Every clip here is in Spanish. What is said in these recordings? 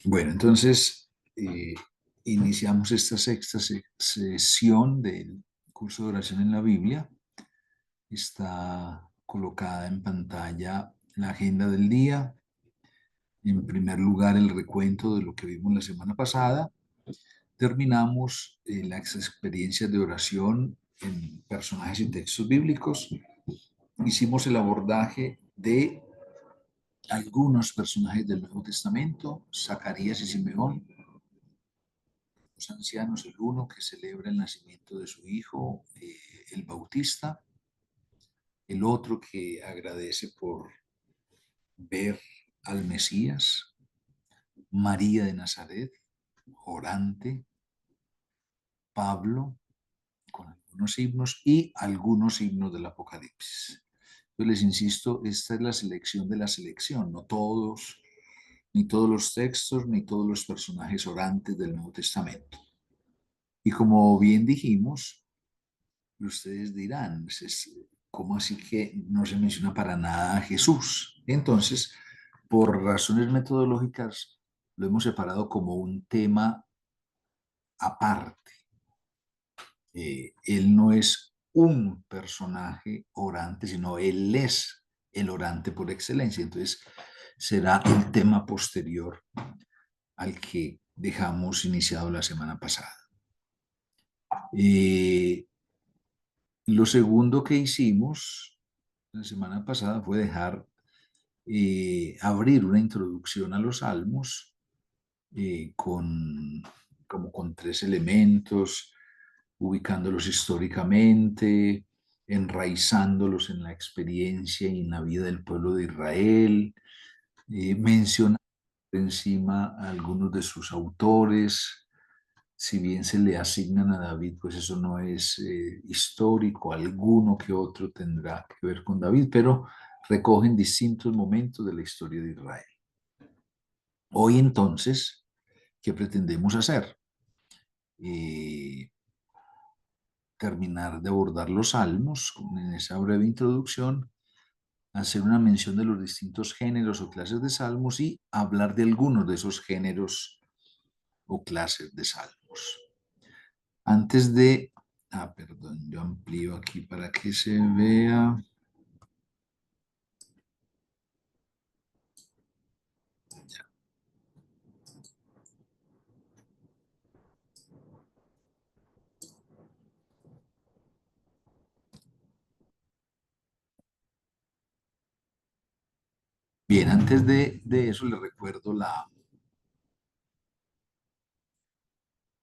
Bueno, entonces iniciamos esta sexta sesión del curso de oración en la Biblia. Está colocada en pantalla la agenda del día. En primer lugar, el recuento de lo que vimos la semana pasada. Terminamos las experiencias de oración en personajes y textos bíblicos. Hicimos el abordaje de algunos personajes del Nuevo Testamento, Zacarías y Simeón, los ancianos, el uno que celebra el nacimiento de su hijo, el Bautista, el otro que agradece por ver al Mesías, María de Nazaret, orante, Pablo, con algunos himnos y algunos himnos del Apocalipsis. Yo les insisto, esta es la selección de la selección, no todos, ni todos los textos, ni todos los personajes orantes del Nuevo Testamento. Y como bien dijimos, ustedes dirán, ¿cómo así que no se menciona para nada a Jesús? Entonces, por razones metodológicas, lo hemos separado como un tema aparte. Él no es un personaje orante, sino él es el orante por excelencia. Entonces, será el tema posterior al que dejamos iniciado la semana pasada. Eh, lo segundo que hicimos la semana pasada fue dejar abrir una introducción a los salmos como con tres elementos, ubicándolos históricamente, enraizándolos en la experiencia y en la vida del pueblo de Israel, mencionando encima a algunos de sus autores. Si bien se le asignan a David, pues eso no es histórico, alguno que otro tendrá que ver con David, pero recogen distintos momentos de la historia de Israel. Hoy entonces, ¿qué pretendemos hacer? Eh, Terminar de abordar los salmos en esa breve introducción, hacer una mención de los distintos géneros o clases de salmos y hablar de algunos de esos géneros o clases de salmos. Antes de, perdón, yo amplío aquí para que se vea. Bien, antes de eso les recuerdo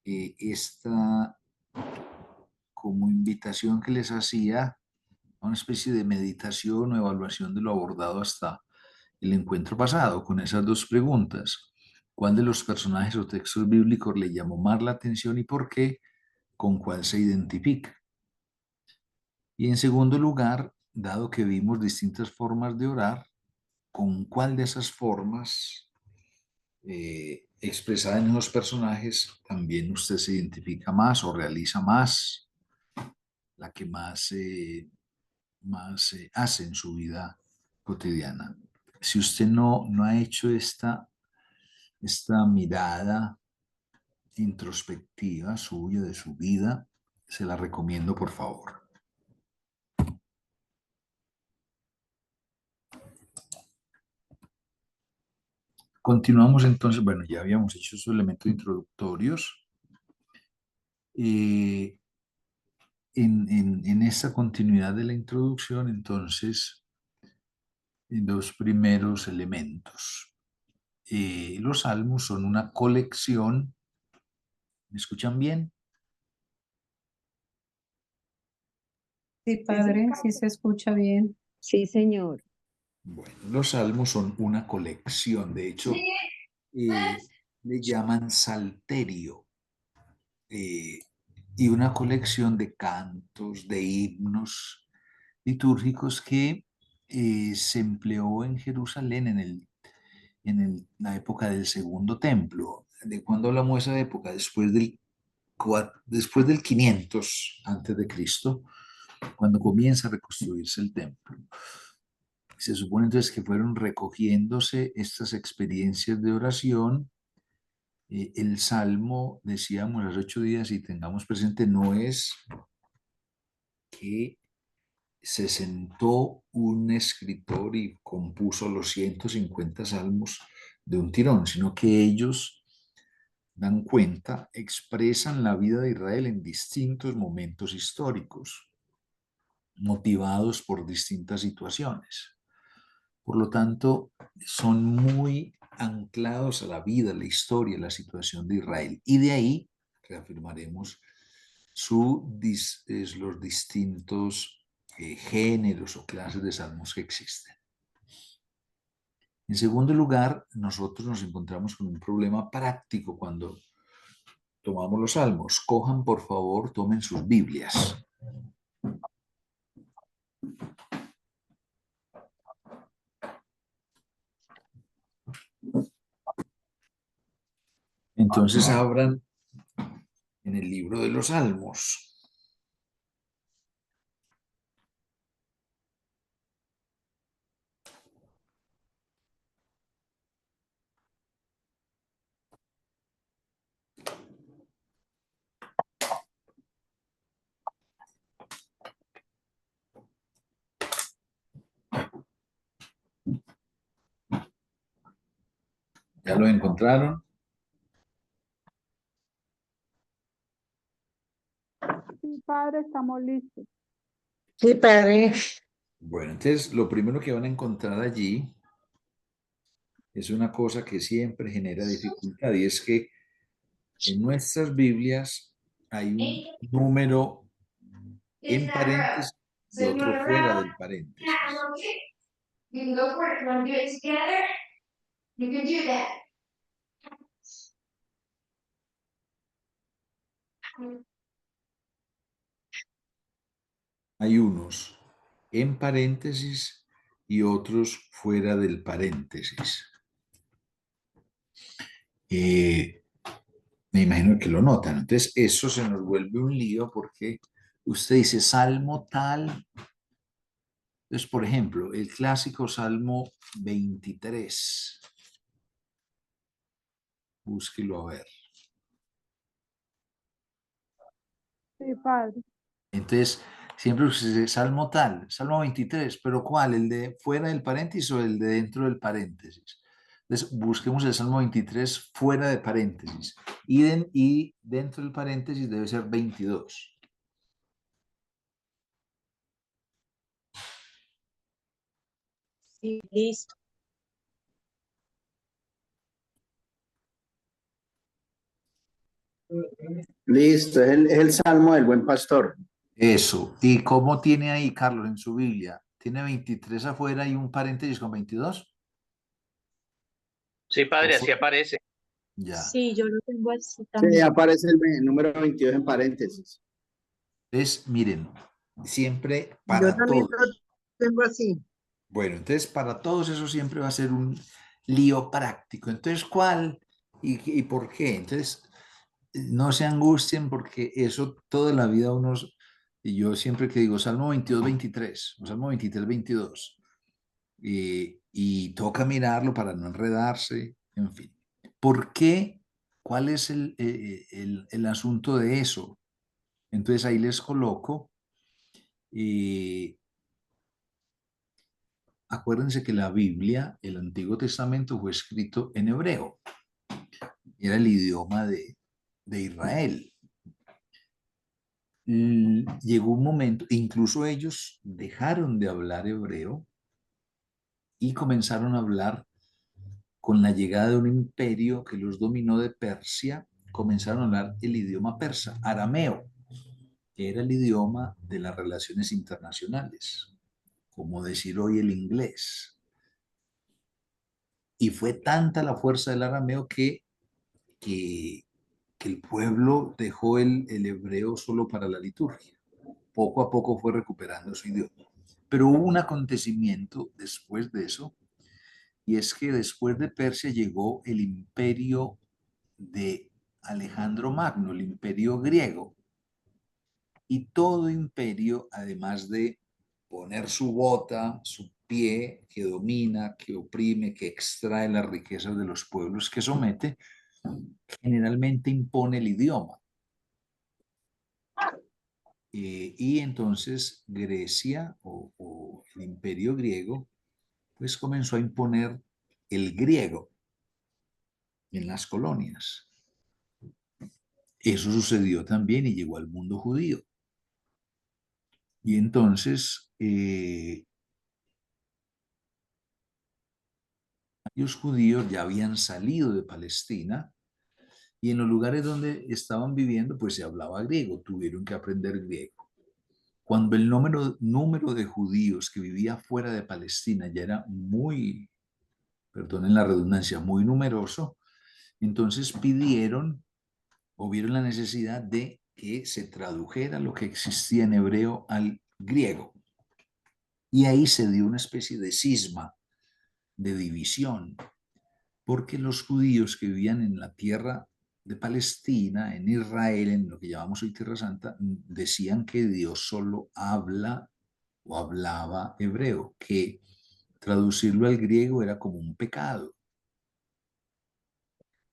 esta como invitación que les hacía a una especie de meditación o evaluación de lo abordado hasta el encuentro pasado con esas dos preguntas. ¿Cuál de los personajes o textos bíblicos le llamó más la atención y por qué? ¿Con cuál se identifica? Y en segundo lugar, dado que vimos distintas formas de orar, ¿con cuál de esas formas expresada en esos personajes también usted se identifica más o realiza más, la que más hace en su vida cotidiana? Si usted no ha hecho esta mirada introspectiva suya de su vida, se la recomiendo por favor. Continuamos entonces, bueno, ya habíamos hecho esos elementos introductorios. Eh, en esta continuidad de la introducción, entonces, dos primeros elementos. Los salmos son una colección, ¿me escuchan bien? Sí, padre, sí se escucha bien. Sí, señor. Bueno, los salmos son una colección, de hecho, le llaman salterio, y una colección de cantos, de himnos litúrgicos que se empleó en Jerusalén la época del Segundo Templo. ¿De cuándo hablamos de esa época? Después del 500 antes de Cristo, cuando comienza a reconstruirse el templo. Se supone entonces que fueron recogiéndose estas experiencias de oración El Salmo, decíamos hace 8 días, y tengamos presente, no es que se sentó un escritor y compuso los 150 salmos de un tirón, sino que ellos dan cuenta, expresan la vida de Israel en distintos momentos históricos, motivados por distintas situaciones. Por lo tanto, son muy anclados a la vida, la historia, la situación de Israel. Y de ahí reafirmaremos los distintos géneros o clases de salmos que existen. En segundo lugar, nosotros nos encontramos con un problema práctico cuando tomamos los salmos. Cojan, por favor, tomen sus Biblias. Entonces abran en el libro de los Salmos. ¿Ya lo encontraron? Sí, padre, estamos listos. Sí, padre. Bueno, entonces lo primero que van a encontrar allí es una cosa que siempre genera dificultad, y es que en nuestras Biblias hay un número en paréntesis y otro fuera del paréntesis. Hay unos en paréntesis y otros fuera del paréntesis. Me imagino que lo notan. Entonces, eso se nos vuelve un lío porque usted dice Salmo tal. Entonces, por ejemplo, el clásico Salmo 23. Búsquelo a ver. Sí, padre. Entonces, siempre se dice Salmo tal, Salmo 23, pero ¿cuál? ¿El de fuera del paréntesis o el de dentro del paréntesis? Entonces, busquemos el Salmo 23 fuera de paréntesis y dentro del paréntesis debe ser 22. Sí, listo. Listo, es el Salmo del Buen Pastor. Eso. ¿Y cómo tiene ahí, Carlos, en su Biblia? ¿Tiene 23 afuera y un paréntesis con 22? Sí, padre, ¿O así aparece. Ya. Sí, yo lo tengo así Sí, también. aparece el número 22 en paréntesis. Entonces, miren, siempre Yo para también lo todos. tengo así. Bueno, entonces para todos eso siempre va a ser un lío práctico. Entonces, ¿cuál y por qué? Entonces, no se angustien porque eso toda la vida unos, y yo siempre que digo Salmo 22, 23, o Salmo 23, 22, y toca mirarlo para no enredarse, en fin. ¿Por qué? ¿Cuál es el asunto de eso? Entonces ahí les coloco. Acuérdense que la Biblia, el Antiguo Testamento, fue escrito en hebreo. Era el idioma de Israel. Llegó un momento, incluso ellos dejaron de hablar hebreo y comenzaron a hablar con la llegada de un imperio que los dominó de Persia. Comenzaron a hablar el idioma persa, arameo, que era el idioma de las relaciones internacionales, como decir hoy el inglés. Y fue tanta la fuerza del arameo que, que el pueblo dejó el hebreo solo para la liturgia. Poco a poco fue recuperando su idioma. Pero hubo un acontecimiento después de eso, y es que después de Persia llegó el imperio de Alejandro Magno, el imperio griego. Y todo imperio, además de poner su bota, su pie, que domina, que oprime, que extrae las riquezas de los pueblos que somete, generalmente impone el idioma. Y entonces Grecia o el imperio griego pues comenzó a imponer el griego en las colonias. Eso sucedió también y llegó al mundo judío. Y entonces los judíos ya habían salido de Palestina y en los lugares donde estaban viviendo pues se hablaba griego, tuvieron que aprender griego. Cuando el número de judíos que vivía fuera de Palestina ya era muy, perdonen la redundancia, muy numeroso, entonces pidieron o vieron la necesidad de que se tradujera lo que existía en hebreo al griego. Y ahí se dio una especie de cisma, de división, porque los judíos que vivían en la tierra de Palestina, en Israel, en lo que llamamos hoy Tierra Santa, decían que Dios solo habla o hablaba hebreo, que traducirlo al griego era como un pecado.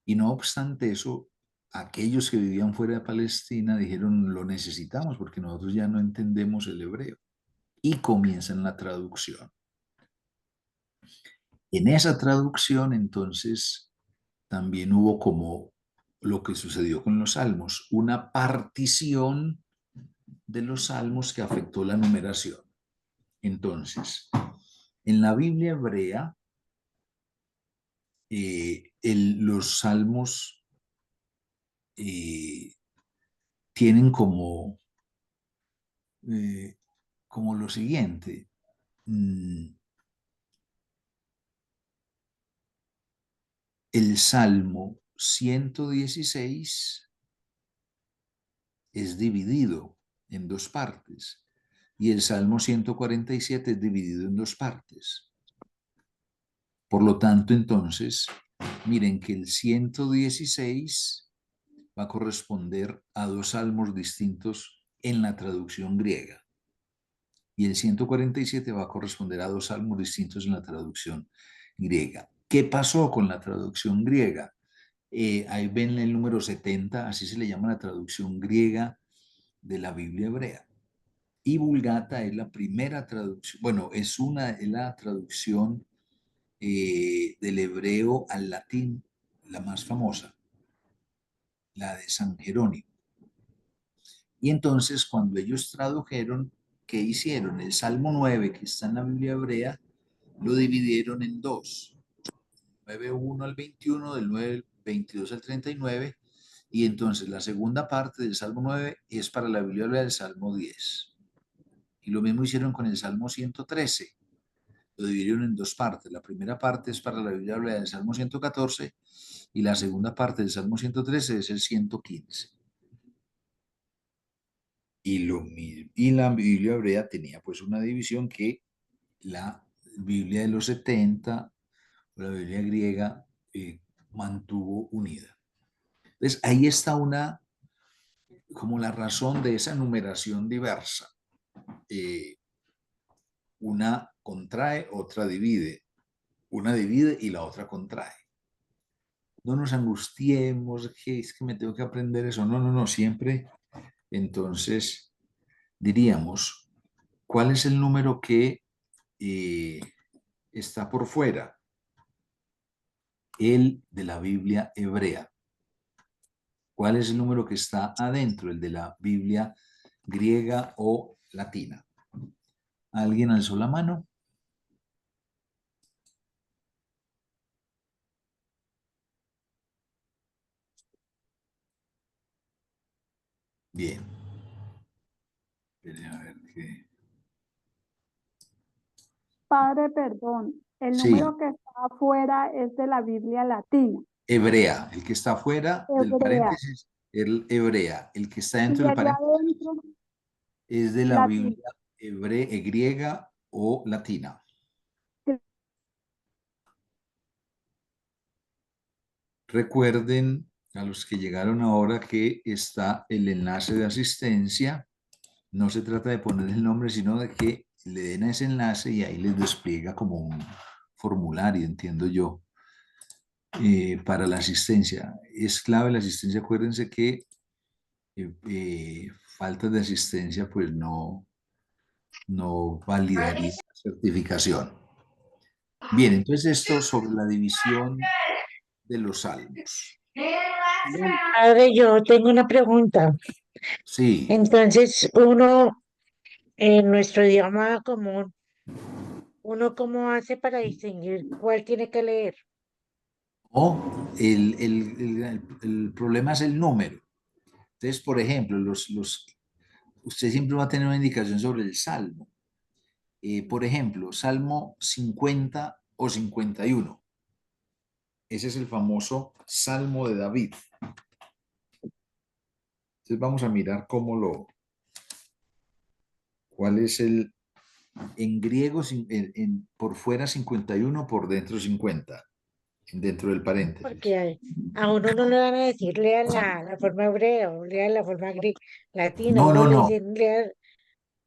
Y no obstante eso, aquellos que vivían fuera de Palestina dijeron, lo necesitamos porque nosotros ya no entendemos el hebreo. Y comienzan la traducción. En esa traducción, entonces, también hubo como lo que sucedió con los salmos, una partición de los salmos que afectó la numeración. Entonces, en la Biblia hebrea, los salmos tienen como lo siguiente. El Salmo 116 es dividido en dos partes y el Salmo 147 es dividido en dos partes. Por lo tanto, entonces, miren que el 116 va a corresponder a dos salmos distintos en la traducción griega y el 147 va a corresponder a dos salmos distintos en la traducción griega. ¿Qué pasó con la traducción griega? Ahí ven el número 70, así se le llama la traducción griega de la Biblia hebrea. Y Vulgata es la primera traducción, bueno, es la traducción del hebreo al latín, la más famosa, la de San Jerónimo. Y entonces cuando ellos tradujeron, ¿qué hicieron? El Salmo 9, que está en la Biblia hebrea, lo dividieron en dos. 9:1 al 21, del 9:22 al 39, y entonces la segunda parte del Salmo 9 es para la Biblia hebrea del Salmo 10. Y lo mismo hicieron con el Salmo 113. Lo dividieron en dos partes. La primera parte es para la Biblia hebrea del Salmo 114 y la segunda parte del Salmo 113 es el 115. Y la Biblia hebrea tenía pues una división que la Biblia de los 70, la Biblia griega, mantuvo unida. Entonces ahí está como la razón de esa numeración diversa. Una contrae, otra divide. Una divide y la otra contrae. No nos angustiemos, que es que me tengo que aprender eso. No, no, no, siempre. Entonces, diríamos, ¿cuál es el número que está por fuera? El de la Biblia hebrea. ¿Cuál es el número que está adentro? El de la Biblia griega o latina. ¿Alguien alzó la mano? Bien. A ver qué. Padre, perdón. El Sí, número que está afuera es de la Biblia latina, hebrea. El que está afuera del hebrea. paréntesis, el hebrea. El que está Y dentro el del de paréntesis adentro, es de la latina. Biblia griega o latina. Recuerden a los que llegaron ahora que está el enlace de asistencia. No se trata de poner el nombre, sino de que le den a ese enlace y ahí les despliega como un formulario, entiendo yo. para la asistencia. Es clave la asistencia. Acuérdense que faltas de asistencia pues no validaría la certificación. Bien, entonces esto sobre la división de los salmos. Padre, yo tengo una pregunta. Sí, Entonces, uno, en nuestro idioma común, ¿uno cómo hace para distinguir cuál tiene que leer? o el problema es el número. Entonces, por ejemplo, usted siempre va a tener una indicación sobre el salmo. Por ejemplo, Salmo 50 o 51. Ese es el famoso Salmo de David. Entonces vamos a mirar cuál es en griego, por fuera 51, por dentro 50, dentro del paréntesis. Porque a uno no le van a decir lea la forma hebrea o lea la forma latina, No, uno no, le no, dicen lea,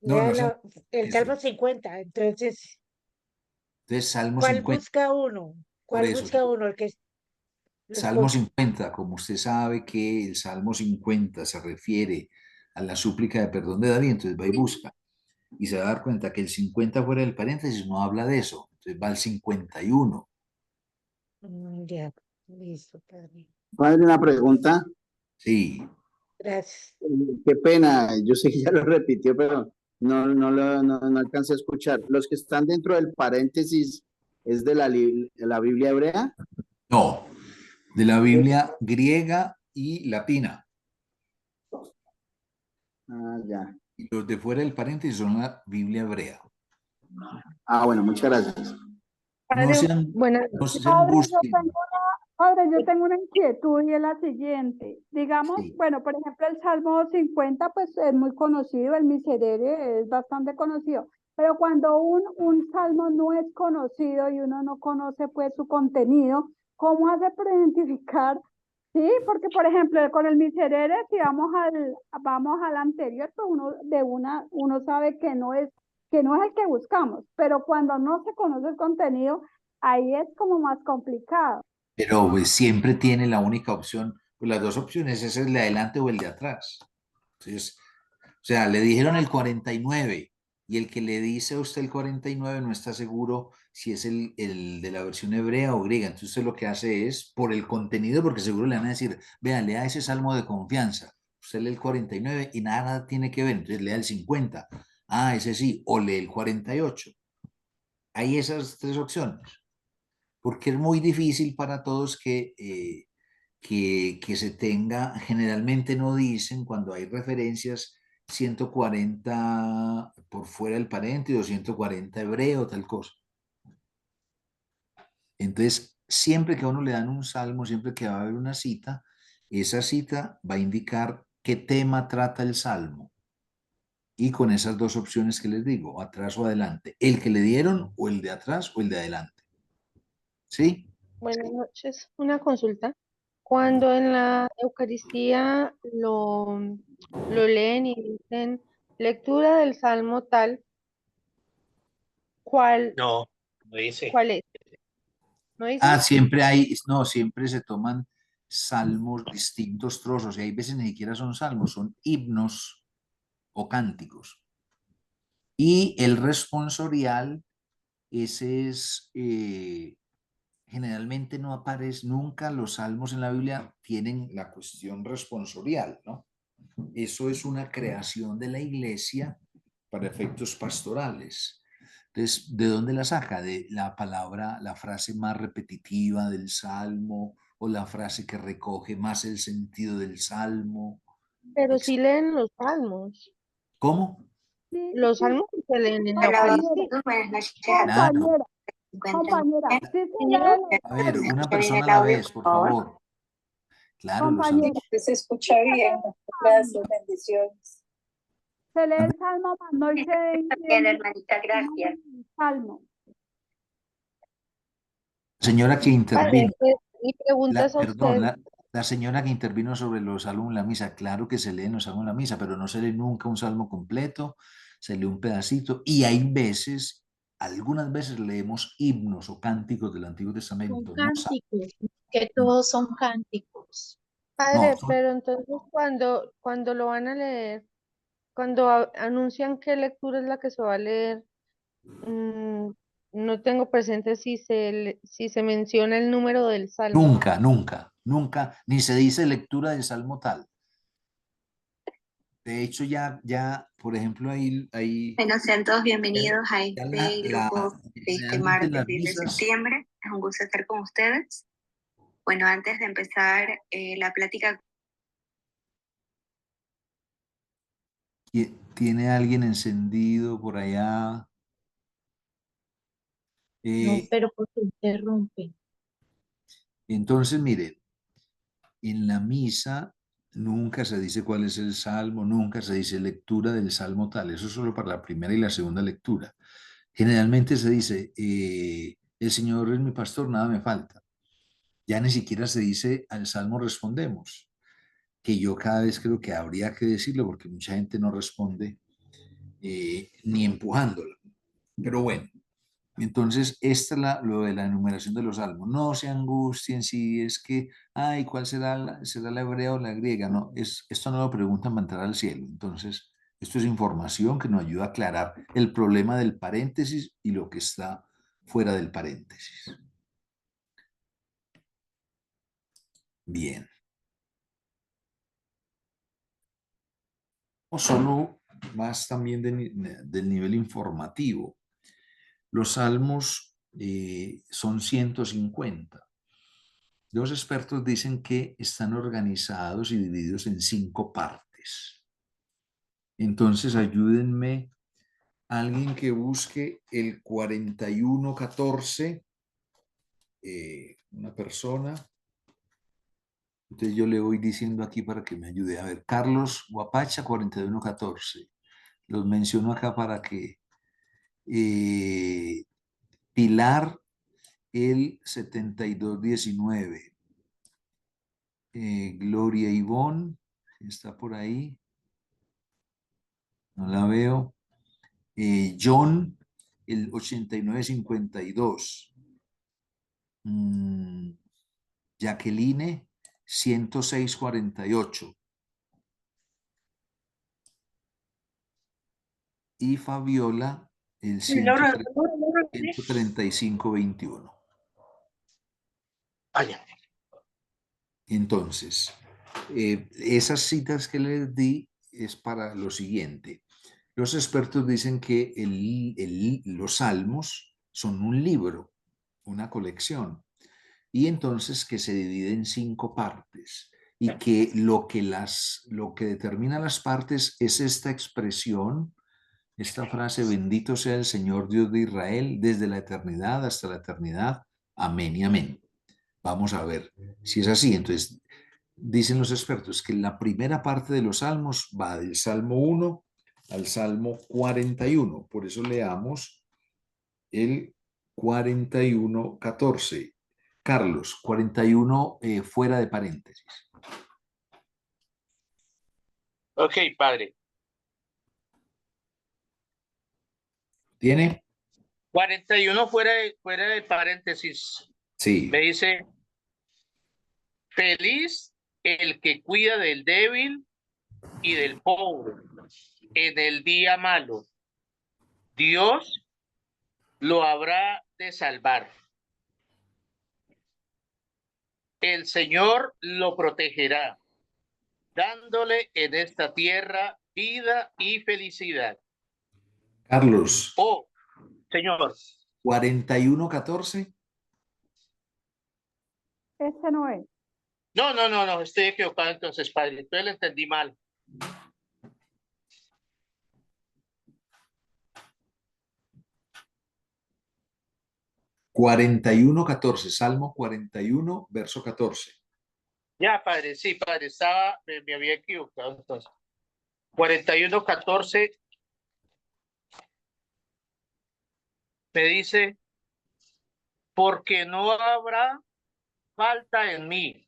no, lea no sean el eso. Salmo 50. Entonces, Entonces, Salmo ¿cuál 50, busca uno? por ¿Cuál eso, busca uno? El que lo Salmo escucha. 50, como usted sabe que el Salmo 50 se refiere a la súplica de perdón de David, entonces va y busca. Y se va a dar cuenta que el 50 fuera del paréntesis no habla de eso. Entonces va al 51. Ya, listo, padre. Padre, una pregunta. Sí. Gracias. Qué pena, yo sé que ya lo repitió, pero no alcancé a escuchar. Los que están dentro del paréntesis es de la Biblia hebrea. No, de la Biblia griega y latina. Ah, ya. Y los de fuera del paréntesis son la Biblia hebrea. Ah, bueno, muchas gracias. No Padre, sean, buenas no se Padre, angustien. yo tengo una inquietud y es la siguiente. Digamos, Sí. bueno, por ejemplo, el Salmo 50 pues es muy conocido, el Miserere es bastante conocido, pero cuando un salmo no es conocido y uno no conoce pues su contenido, ¿cómo hace para identificar? Sí, porque por ejemplo, con el Miserere, si vamos al anterior, pues uno sabe que no es el que buscamos, pero cuando no se conoce el contenido, ahí es como más complicado. Pero pues, siempre tiene la única opción, pues las dos opciones, es el de adelante o el de atrás. Entonces, o sea, le dijeron el 49 y el que le dice a usted el 49 no está seguro si es el de la versión hebrea o griega. Entonces usted lo que hace es, por el contenido, porque seguro le van a decir, vea, lea ese salmo de confianza. Usted lee el 49 y nada tiene que ver, entonces lea el 50. Ah, ese sí, o lee el 48. Hay esas tres opciones, porque es muy difícil para todos que se tenga, generalmente no dicen cuando hay referencias 140 por fuera del paréntesis o 140 hebreo, tal cosa. Entonces, siempre que a uno le dan un salmo, siempre que va a haber una cita, esa cita va a indicar qué tema trata el salmo. Y con esas dos opciones que les digo, atrás o adelante, el que le dieron o el de atrás o el de adelante. ¿Sí? Buenas noches. Una consulta. Cuando en la Eucaristía lo leen y dicen lectura del Salmo tal, ¿cuál, No, no dice. cuál es? ¿No Ah, dice? siempre hay, no, siempre se toman salmos, distintos trozos, y hay veces ni siquiera son salmos, son himnos o cánticos. Y el responsorial, ese es, generalmente no aparece, nunca los salmos en la Biblia tienen la cuestión responsorial, ¿no? Eso es una creación de la iglesia para efectos pastorales. Entonces, ¿de dónde la saca? De la palabra, la frase más repetitiva del salmo o la frase que recoge más el sentido del salmo. Pero sí leen los salmos. ¿Cómo? Sí, Los sí, salmos se leen en la compañera, Eucaristía. Buenas noches a Claro. compañera, compañera, sí se Señor, lee A ver, los una escucha bien persona el a la audio, vez, por por favor. favor. Claro, los compañera, salmos. Se escucha bien. Gracias, bendiciones. se lee el salmo, mas no se Bien, entiende hermanita, gracias. el salmo. Señora que padre, intervino, pues, mi pregunta es a perdón, usted. la señora que intervino sobre los salmos en la misa, claro que se leen los salmos en la misa, pero no se lee nunca un salmo completo, se lee un pedacito y hay veces algunas veces leemos himnos o cánticos del Antiguo Son Testamento, no cánticos, que todos son cánticos. no, Padre, pero entonces cuando lo van a leer, cuando anuncian qué lectura es la que se va a leer, mm, no tengo presente si se menciona el número del salmo. nunca, nunca, nunca, ni se dice lectura del Salmo tal. De hecho, por ejemplo, Bueno, sean todos bienvenidos a ya este grupo de este realmente en martes las 10 de misas septiembre. Es un gusto estar con ustedes. Bueno, antes de empezar la plática, tiene alguien encendido por allá. No, pero porque interrumpen. Entonces, miren, en la misa nunca se dice cuál es el salmo, nunca se dice lectura del salmo tal, eso es solo para la primera y la segunda lectura. Generalmente se dice, el Señor es mi pastor, nada me falta. Ya ni siquiera se dice al salmo respondemos, que yo cada vez creo que habría que decirlo porque mucha gente no responde ni empujándolo. Pero bueno, entonces esta es lo de la enumeración de los salmos. No se angustien si es que, ay, ¿cuál será la hebrea o la griega? No, esto no lo preguntan para entrar al cielo. Entonces, esto es información que nos ayuda a aclarar el problema del paréntesis y lo que está fuera del paréntesis. Bien. O solo más también del nivel informativo. Los salmos son 150. Los expertos dicen que están organizados y divididos en 5 partes. Entonces, ayúdenme, alguien que busque el 4114, una persona. Entonces yo le voy diciendo aquí para que me ayude. A ver, Carlos Guapacha, 4114. Los menciono acá para que Pilar, el 7219. Gloria Ivonne, está por ahí. No la veo. John, el 8952. Jacqueline, 10648. Y Fabiola, el 13521. Entonces, esas citas que les di es para lo siguiente. Los expertos dicen que los salmos son un libro, una colección, y entonces que se divide en 5 partes y que lo que determina las partes es esta expresión, esta frase, bendito sea el Señor Dios de Israel desde la eternidad hasta la eternidad. Amén y amén. Vamos a ver si es así. Entonces, dicen los expertos que la primera parte de los salmos va del Salmo 1 al Salmo 41. Por eso leamos el 41:14. Carlos, 41 fuera de paréntesis. Ok, padre. ¿Tiene? 41 fuera de paréntesis. Sí. Me dice, feliz el que cuida del débil y del pobre en el día malo. Dios lo habrá de salvar. El Señor lo protegerá, dándole en esta tierra vida y felicidad. Carlos. Oh, Señor. 41:14. Ese no es. No, estoy equivocado entonces, padre. Entonces lo entendí mal. 41:14, Salmo 41, verso 14. Ya, padre, sí, padre, me había equivocado entonces. 41:14 me dice, porque no habrá falta en mí.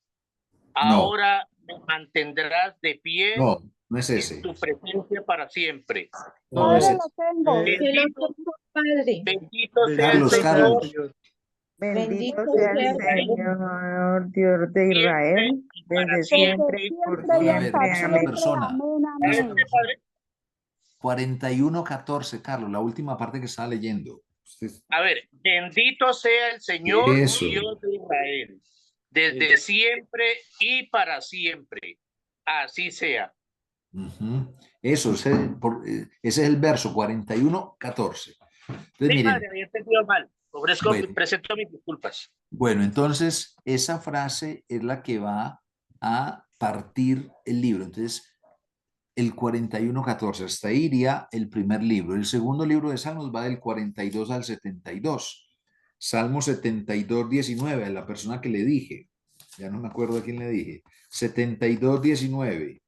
No, Ahora me mantendrás de pie no, No es ese. en tu presencia para siempre. No, Padre, es ese. lo tengo. Que lo tengo, Padre. Bendito sea el Carlos, Señor, Carlos. Bendito sea el sea el Señor, Dios de Israel, siempre y para desde Desde siempre. siempre y por siempre y A ver, hasta siempre. una sola Amén. persona. Amén, Una amén. sola persona. 41:14, Carlos, la última parte que estaba leyendo. Usted- A ver, bendito sea el Señor, Eso. Dios de Israel, desde siempre y para siempre. Así sea. Ujú. Eso, ese es el verso 41:14. Entonces, Sí, miren, padre, había entendido mal. Bueno. Presento mis disculpas. bueno, entonces esa frase es la que va a partir el libro. Entonces, el 41:14, hasta ahí iría el primer libro. El segundo libro de Salmos va del 42 al 72. Salmo 72:19, a la persona que le dije, ya no me acuerdo a quién le dije, 72:19.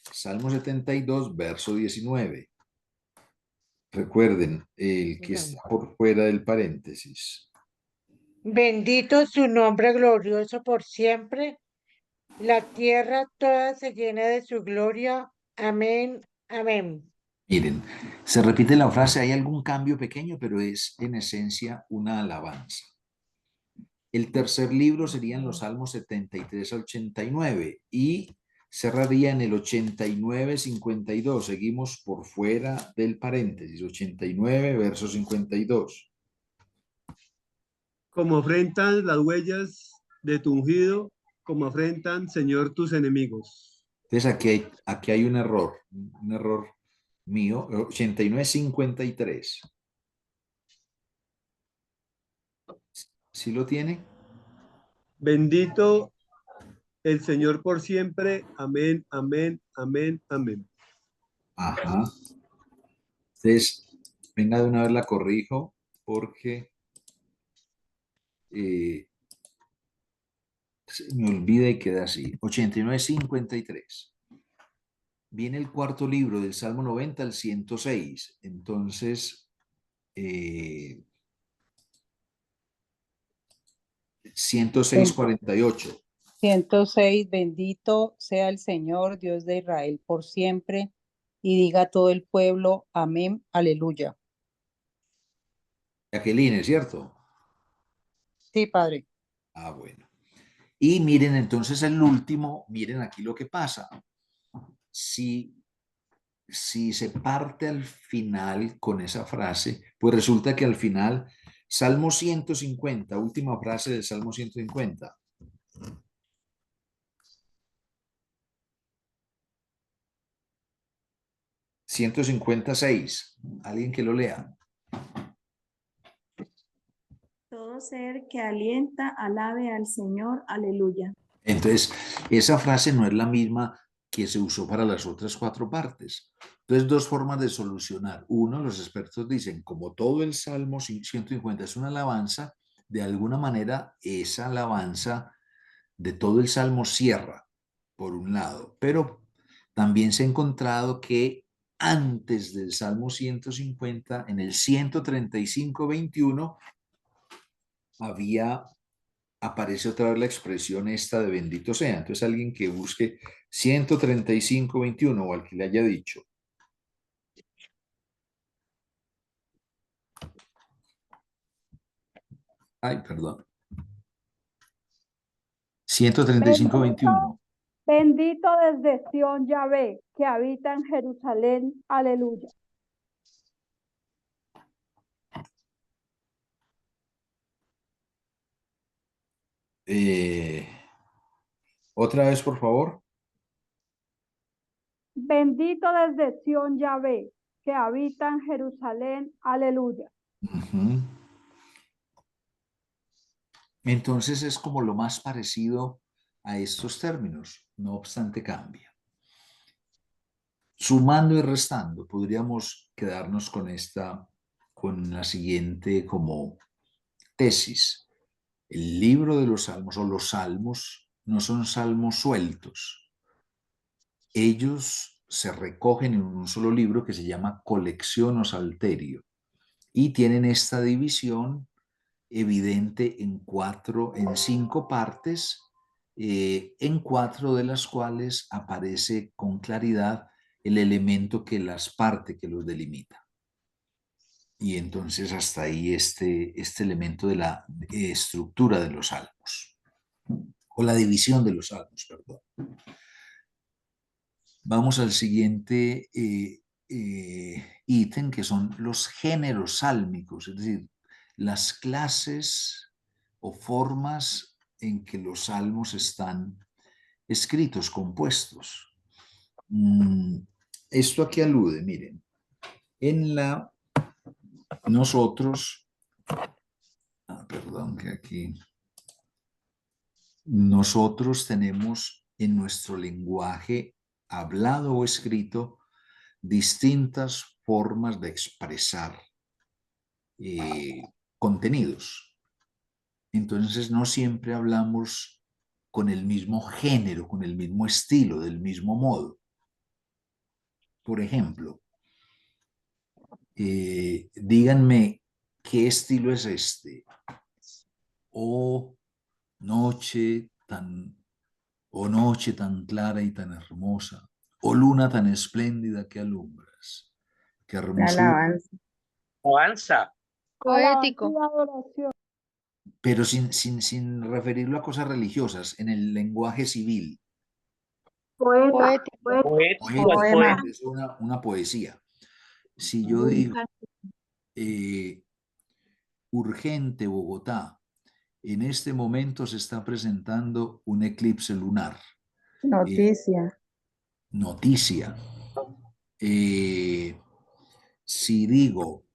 Salmo 72, verso 19. Recuerden, el que está por fuera del paréntesis. Bendito su nombre glorioso por siempre. La tierra toda se llena de su gloria. Amén. Amén. Miren, se repite la frase, hay algún cambio pequeño, pero es en esencia una alabanza. El tercer libro serían los Salmos 73 a 89 y cerraría en el 89-52. Seguimos por fuera del paréntesis, 89, verso 52. Como afrentan las huellas de tu ungido, como afrentan, Señor, tus enemigos. Entonces aquí hay un error mío, 89-53. ¿Sí lo tiene? Bendito el Señor por siempre. Amén, amén, amén, amén. Ajá. Entonces, venga, de una vez la corrijo porque se me olvida y queda así. 89-53. Viene el cuarto libro del Salmo 90 al 106. Entonces, 106-48. 106, bendito sea el Señor, Dios de Israel, por siempre. Y diga todo el pueblo, amén, aleluya. Jacqueline, ¿cierto? Sí, Padre. Ah, bueno. Y miren entonces el último, miren aquí lo que pasa. Si se parte al final con esa frase, pues resulta que al final, Salmo 150, última frase del Salmo 150. $156. Alguien que lo lea. Todo ser que alienta, alabe al Señor, aleluya. Entonces, esa frase no es la misma que se usó para las otras 4 partes. Entonces, 2 formas de solucionar. Uno, los expertos dicen, como todo el Salmo 150 es una alabanza, de alguna manera esa alabanza de todo el Salmo cierra, por un lado, pero también se ha encontrado que antes del Salmo 150, en el 135-21, aparece otra vez la expresión esta de bendito sea. Entonces alguien que busque 135-21 o al que le haya dicho. Ay, perdón. 135-21. Bendito desde Sión Yahvé, que habita en Jerusalén, aleluya. Otra vez, por favor. Bendito desde Sión Yahvé, que habita en Jerusalén, aleluya. Uh-huh. Entonces es como lo más parecido a estos términos, no obstante cambia. Sumando y restando, podríamos quedarnos con la siguiente como tesis. El libro de los salmos o los salmos no son salmos sueltos. Ellos se recogen en un solo libro que se llama colección o salterio y tienen esta división evidente en 5 partes en 4 de las cuales aparece con claridad el elemento que las parte, que los delimita. Y entonces hasta ahí este elemento de la estructura de los salmos, o la división de los salmos, perdón. Vamos al siguiente ítem, que son los géneros sálmicos, es decir, las clases o formas en que los salmos están escritos, compuestos. Esto a qué alude, miren, perdón, que aquí nosotros tenemos en nuestro lenguaje hablado o escrito distintas formas de expresar contenidos. Entonces no siempre hablamos con el mismo género, con el mismo estilo, del mismo modo. Por ejemplo, díganme qué estilo es este. Oh noche tan clara y tan hermosa, oh luna tan espléndida que alumbras, qué hermosura. Alabanza. Alabanza. Poético. Adoración. Pero sin referirlo a cosas religiosas, en el lenguaje civil. Poético. Poema. Es una poesía. Si yo digo urgente Bogotá, en este momento se está presentando un eclipse lunar. Noticia. Noticia. Si digo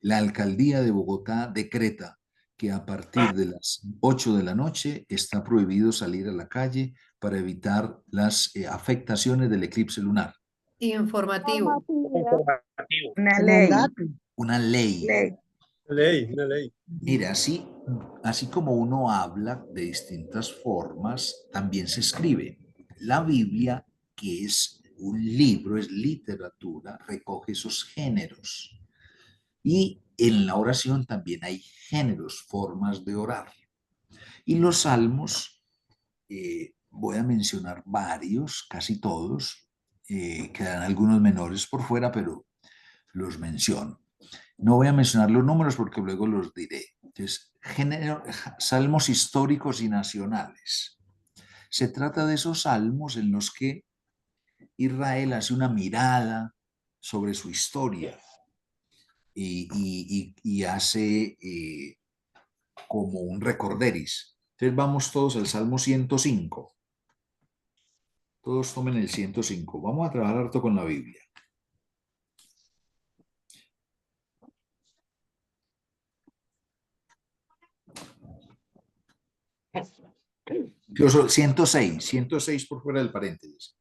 la alcaldía de Bogotá decreta que a partir de las 8 de la noche está prohibido salir a la calle para evitar las afectaciones del eclipse lunar. Informativo. Informativo. Una ley. Una ley. Una ley. Mira, así como uno habla de distintas formas, también se escribe. La Biblia, que es un libro, es literatura, recoge esos géneros. Y en la oración también hay géneros, formas de orar. Y los salmos, voy a mencionar varios, casi todos, quedan algunos menores por fuera, pero los menciono. No voy a mencionar los números porque luego los diré. Entonces, salmos históricos y nacionales. Se trata de esos salmos en los que Israel hace una mirada sobre su historia y hace como un recorderis. Entonces vamos todos al Salmo 105. Todos tomen el 105. Vamos a trabajar harto con la Biblia. Incluso 106 por fuera del paréntesis.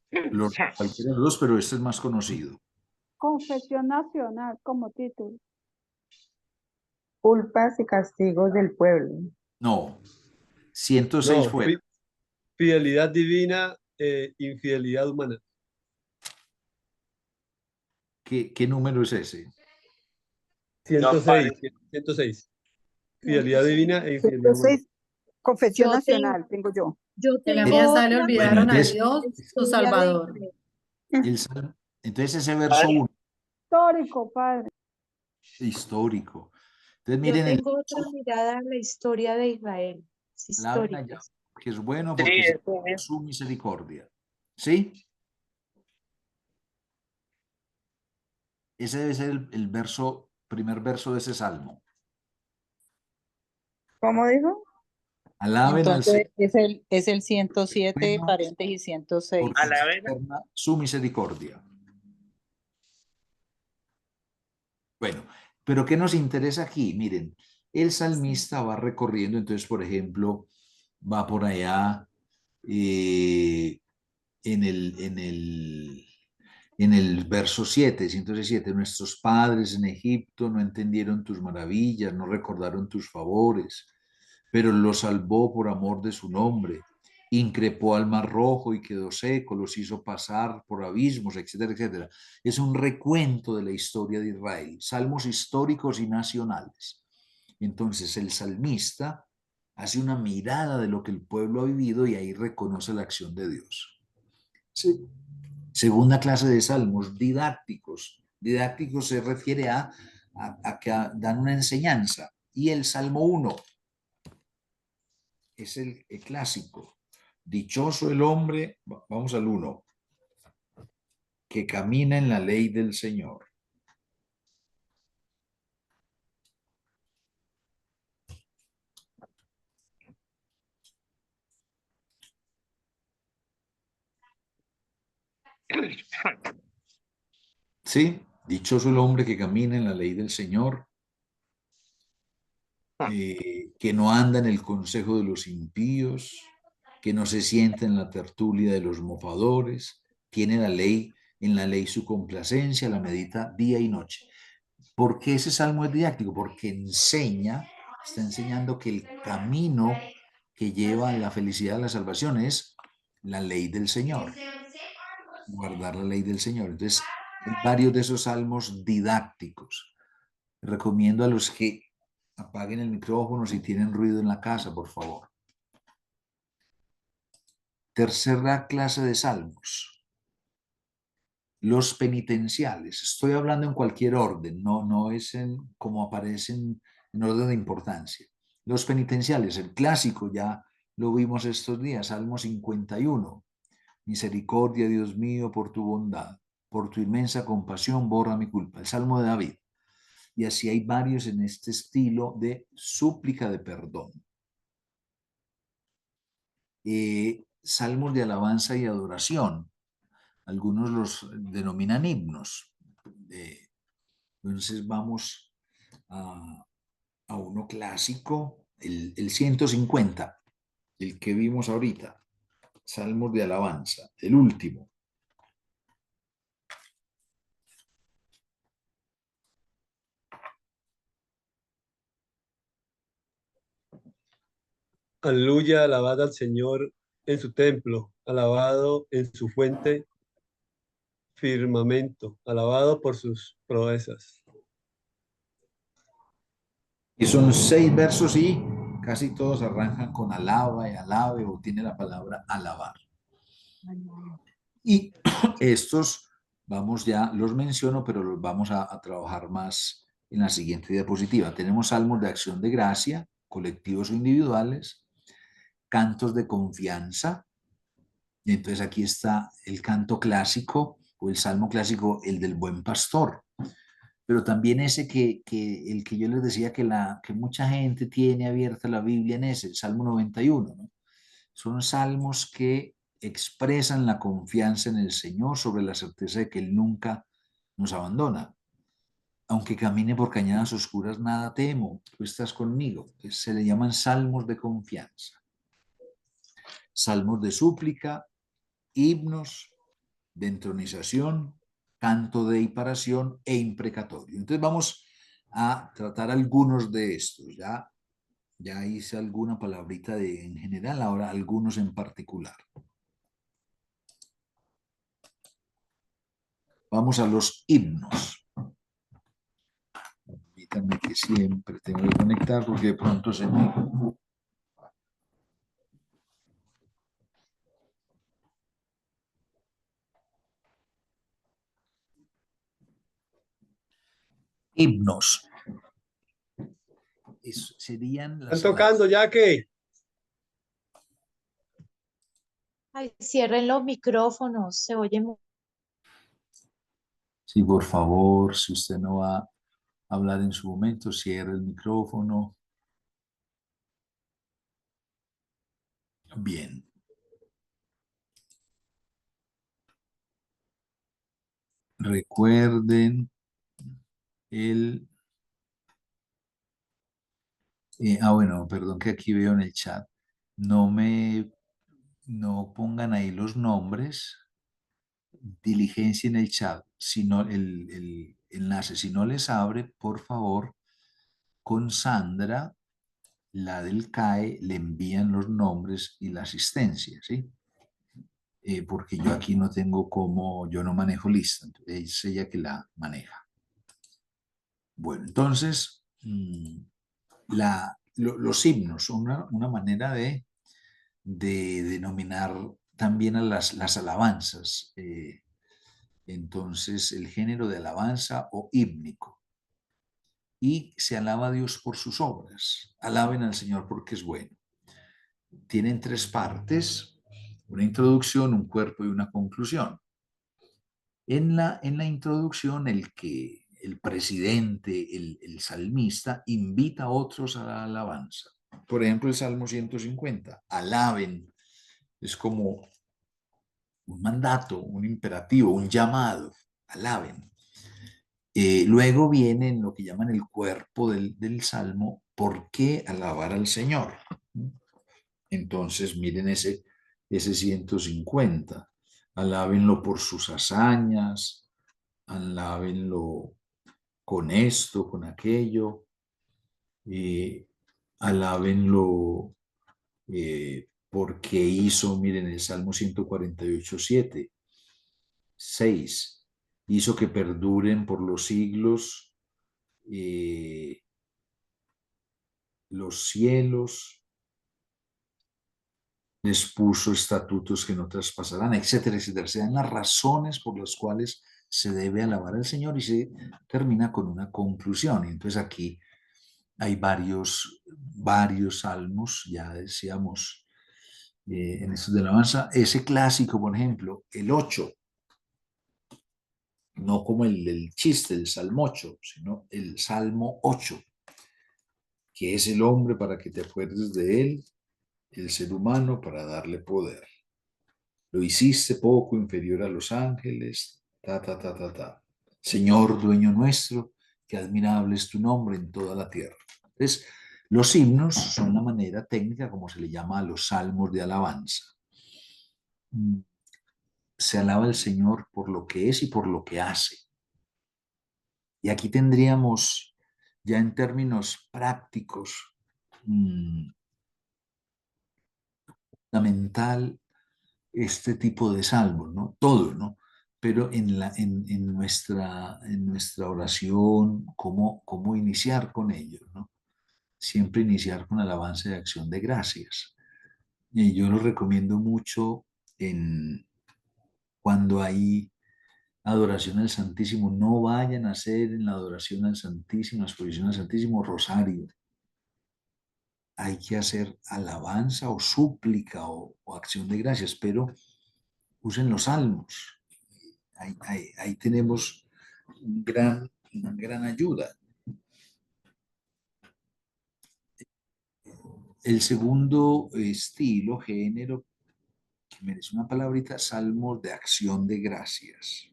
Cualquiera de los dos, pero este es más conocido. Confesión nacional como título. Culpas y castigos del pueblo. No, 106 No, fuera. Fidelidad divina e infidelidad humana. ¿Qué número es ese? 106. 106. Fidelidad divina e infidelidad humana. Confesión nacional, tengo yo. Que la mía sale, Bueno, olvidaron a entonces, Dios, su Salvador. Entonces ese verso 1, Histórico, padre. histórico. Entonces Yo miren tengo otra mirada a la historia de Israel. Es palabra histórica. que es bueno porque es su misericordia. ¿Sí? Ese debe ser el primer verso de ese salmo. ¿Cómo dijo? Alaben Entonces al es el 107, Bueno, paréntesis 106. porque es eterna su misericordia. Bueno, pero ¿qué nos interesa aquí? Miren, el salmista va recorriendo, entonces, por ejemplo, va por allá en el verso 7, 107, nuestros padres en Egipto no entendieron tus maravillas, no recordaron tus favores, pero los salvó por amor de su nombre. Increpó al mar rojo y quedó seco, los hizo pasar por abismos, etcétera, etcétera. Es un recuento de la historia de Israel, salmos históricos y nacionales. Entonces el salmista hace una mirada de lo que el pueblo ha vivido y ahí reconoce la acción de Dios. Sí. Segunda clase de salmos, didácticos. Didácticos se refiere a que dan una enseñanza. Y el Salmo 1 es el clásico. Dichoso el hombre, vamos al 1, que camina en la ley del Señor. Sí, dichoso el hombre que camina en la ley del Señor, que no anda en el consejo de los impíos, que no se sienta en la tertulia de los mofadores, tiene la ley, en la ley su complacencia, la medita día y noche. ¿Por qué ese salmo es didáctico? Porque está enseñando que el camino que lleva a la felicidad, a la salvación, es la ley del Señor. Guardar la ley del Señor. Entonces, hay varios de esos salmos didácticos. Recomiendo a los que apaguen el micrófono si tienen ruido en la casa, por favor. Tercera clase de salmos. Los penitenciales. Estoy hablando en cualquier orden, no es como aparecen en orden de importancia. Los penitenciales, el clásico, ya lo vimos estos días, Salmo 51. Misericordia, Dios mío, por tu bondad, por tu inmensa compasión, borra mi culpa. El Salmo de David. Y así hay varios en este estilo de súplica de perdón. Salmos de alabanza y adoración. Algunos los denominan himnos. Entonces vamos a uno clásico, el 150, el que vimos ahorita. Salmos de alabanza, el último. Aleluya, alabad al Señor en su templo, alabado en su fuente firmamento, alabado por sus proezas. Y son 6 versos y casi todos arrancan con alaba y alabe o tiene la palabra alabar. Y estos, los menciono, pero los vamos a trabajar más en la siguiente diapositiva. Tenemos salmos de acción de gracia, colectivos o individuales, cantos de confianza. Y entonces aquí está el canto clásico o el salmo clásico, el del buen pastor. Pero también ese el que yo les decía que mucha gente tiene abierta la Biblia en ese, el Salmo 91, ¿no? Son salmos que expresan la confianza en el Señor sobre la certeza de que Él nunca nos abandona. Aunque camine por cañadas oscuras, nada temo, tú estás conmigo. Entonces, se le llaman salmos de confianza. Salmos de súplica, himnos, de entronización, canto de imparación e imprecatorio. Entonces vamos a tratar algunos de estos. Ya hice alguna palabrita en general, ahora algunos en particular. Vamos a los himnos. Permítanme que siempre tengo que conectar porque de pronto se me... Himnos. Serían las... ¿Están tocando ya que? Ay, cierren los micrófonos, se oye muy... Sí, por favor, si usted no va a hablar en su momento, cierre el micrófono. Bien. Recuerden bueno, perdón que aquí veo en el chat. No pongan ahí los nombres. Diligencia en el chat, sino el enlace. Si no les abre, por favor, con Sandra, la del CAE, le envían los nombres y la asistencia, ¿sí? Porque yo aquí no tengo yo no manejo lista, entonces es ella que la maneja. Bueno, entonces, los himnos son una manera de denominar también a las alabanzas. Entonces, el género de alabanza o hímnico. Y se alaba a Dios por sus obras. Alaben al Señor porque es bueno. Tienen 3 partes, una introducción, un cuerpo y una conclusión. En la introducción, el presidente, el salmista, invita a otros a la alabanza. Por ejemplo, el Salmo 150, alaben, es como un mandato, un imperativo, un llamado, alaben. Luego viene en lo que llaman el cuerpo del Salmo, ¿por qué alabar al Señor? Entonces, miren ese 150, alábenlo por sus hazañas, alábenlo con esto, con aquello, alábenlo porque hizo, miren el Salmo 148, 7, 6, hizo que perduren por los siglos los cielos, les puso estatutos que no traspasarán, etcétera, etcétera. Se dan las razones por las cuales se debe alabar al Señor y se termina con una conclusión. Y entonces aquí hay varios salmos, ya decíamos, en estos de alabanza. Ese clásico, por ejemplo, el 8, no como el chiste, el Salmo 8, sino el Salmo 8, que es el hombre para que te acuerdes de él, el ser humano para darle poder. Lo hiciste poco inferior a los ángeles, Señor, dueño nuestro, qué admirable es tu nombre en toda la tierra. Entonces, los himnos son la manera técnica como se le llama a los salmos de alabanza. Se alaba al Señor por lo que es y por lo que hace. Y aquí tendríamos, ya en términos prácticos, fundamental este tipo de salmos, ¿no? Todo, ¿no? Pero en nuestra oración, ¿cómo iniciar con ellos, ¿no? Siempre iniciar con alabanza y acción de gracias. Y yo lo recomiendo mucho cuando hay adoración al Santísimo. No vayan a hacer en la adoración al Santísimo, la exposición al Santísimo, rosario. Hay que hacer alabanza o súplica o acción de gracias, pero usen los salmos. Ahí tenemos una gran ayuda. El segundo estilo, género, que merece una palabrita, salmos de acción de gracias.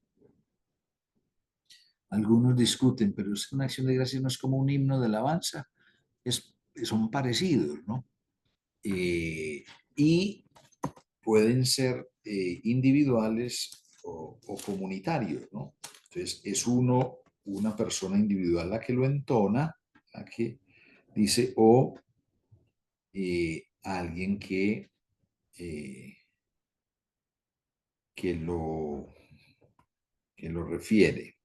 Algunos discuten, pero es que una acción de gracias no es como un himno de alabanza, son parecidos, ¿no? Y pueden ser individuales o comunitarios, ¿no? Entonces, es una persona individual la que lo entona, la que dice, o alguien que lo refiere.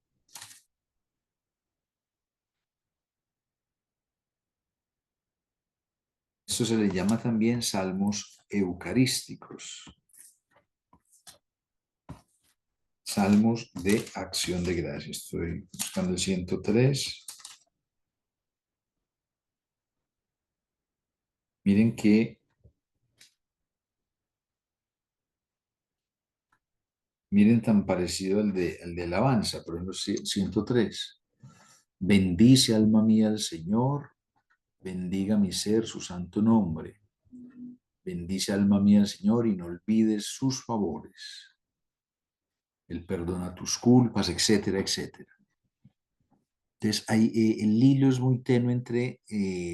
Esto se le llama también salmos eucarísticos. Salmos de acción de gracias. Estoy buscando el 103. Miren tan parecido al de alabanza, por ejemplo, 103. Bendice alma mía al Señor, bendiga mi ser su santo nombre. Bendice alma mía al Señor y no olvides sus favores. Él perdona tus culpas, etcétera, etcétera. Entonces, el hilo es muy tenue entre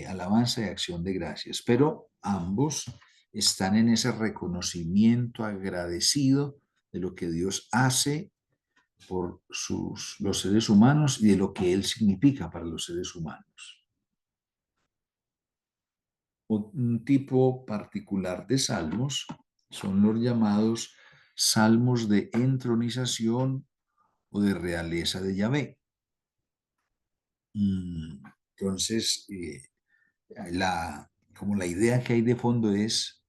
alabanza y acción de gracias, pero ambos están en ese reconocimiento agradecido de lo que Dios hace por los seres humanos y de lo que Él significa para los seres humanos. Un tipo particular de salmos son los llamados salmos de entronización o de realeza de Yahvé. Entonces, como la idea que hay de fondo es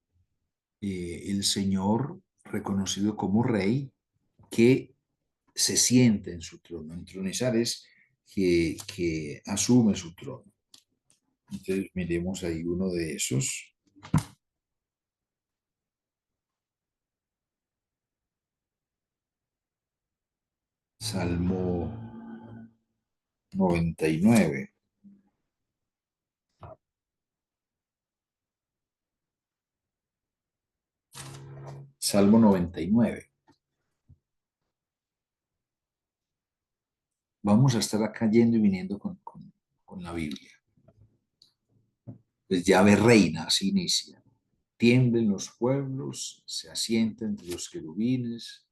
el Señor reconocido como Rey que se siente en su trono. Entronizar es que asume su trono. Entonces miremos ahí uno de esos. Salmo 99. Salmo 99. Vamos a estar acá yendo y viniendo con la Biblia. Pues Yahvé reina, así inicia. Tiemblen los pueblos, se asienta entre los querubines,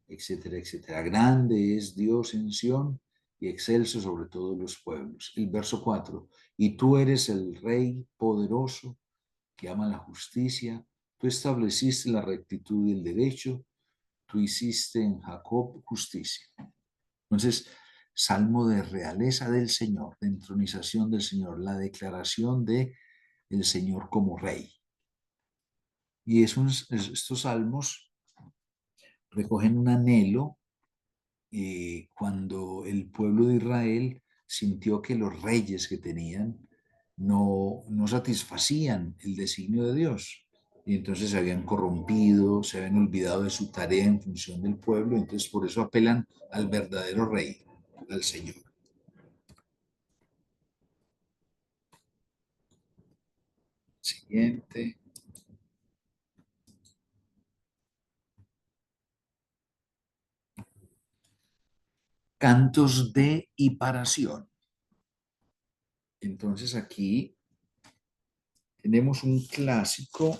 etcétera, etcétera. Grande es Dios en Sión y excelso sobre todos los pueblos. El verso 4. Y tú eres el Rey poderoso que ama la justicia. Tú estableciste la rectitud y el derecho. Tú hiciste en Jacob justicia. Entonces, salmo de realeza del Señor, de entronización del Señor, la declaración de el Señor como Rey. Y estos salmos recogen un anhelo cuando el pueblo de Israel sintió que los reyes que tenían no satisfacían el designio de Dios. Y entonces se habían corrompido, se habían olvidado de su tarea en función del pueblo. Entonces por eso apelan al verdadero Rey, al Señor. Siguiente. Cantos de hiparación. Entonces aquí tenemos un clásico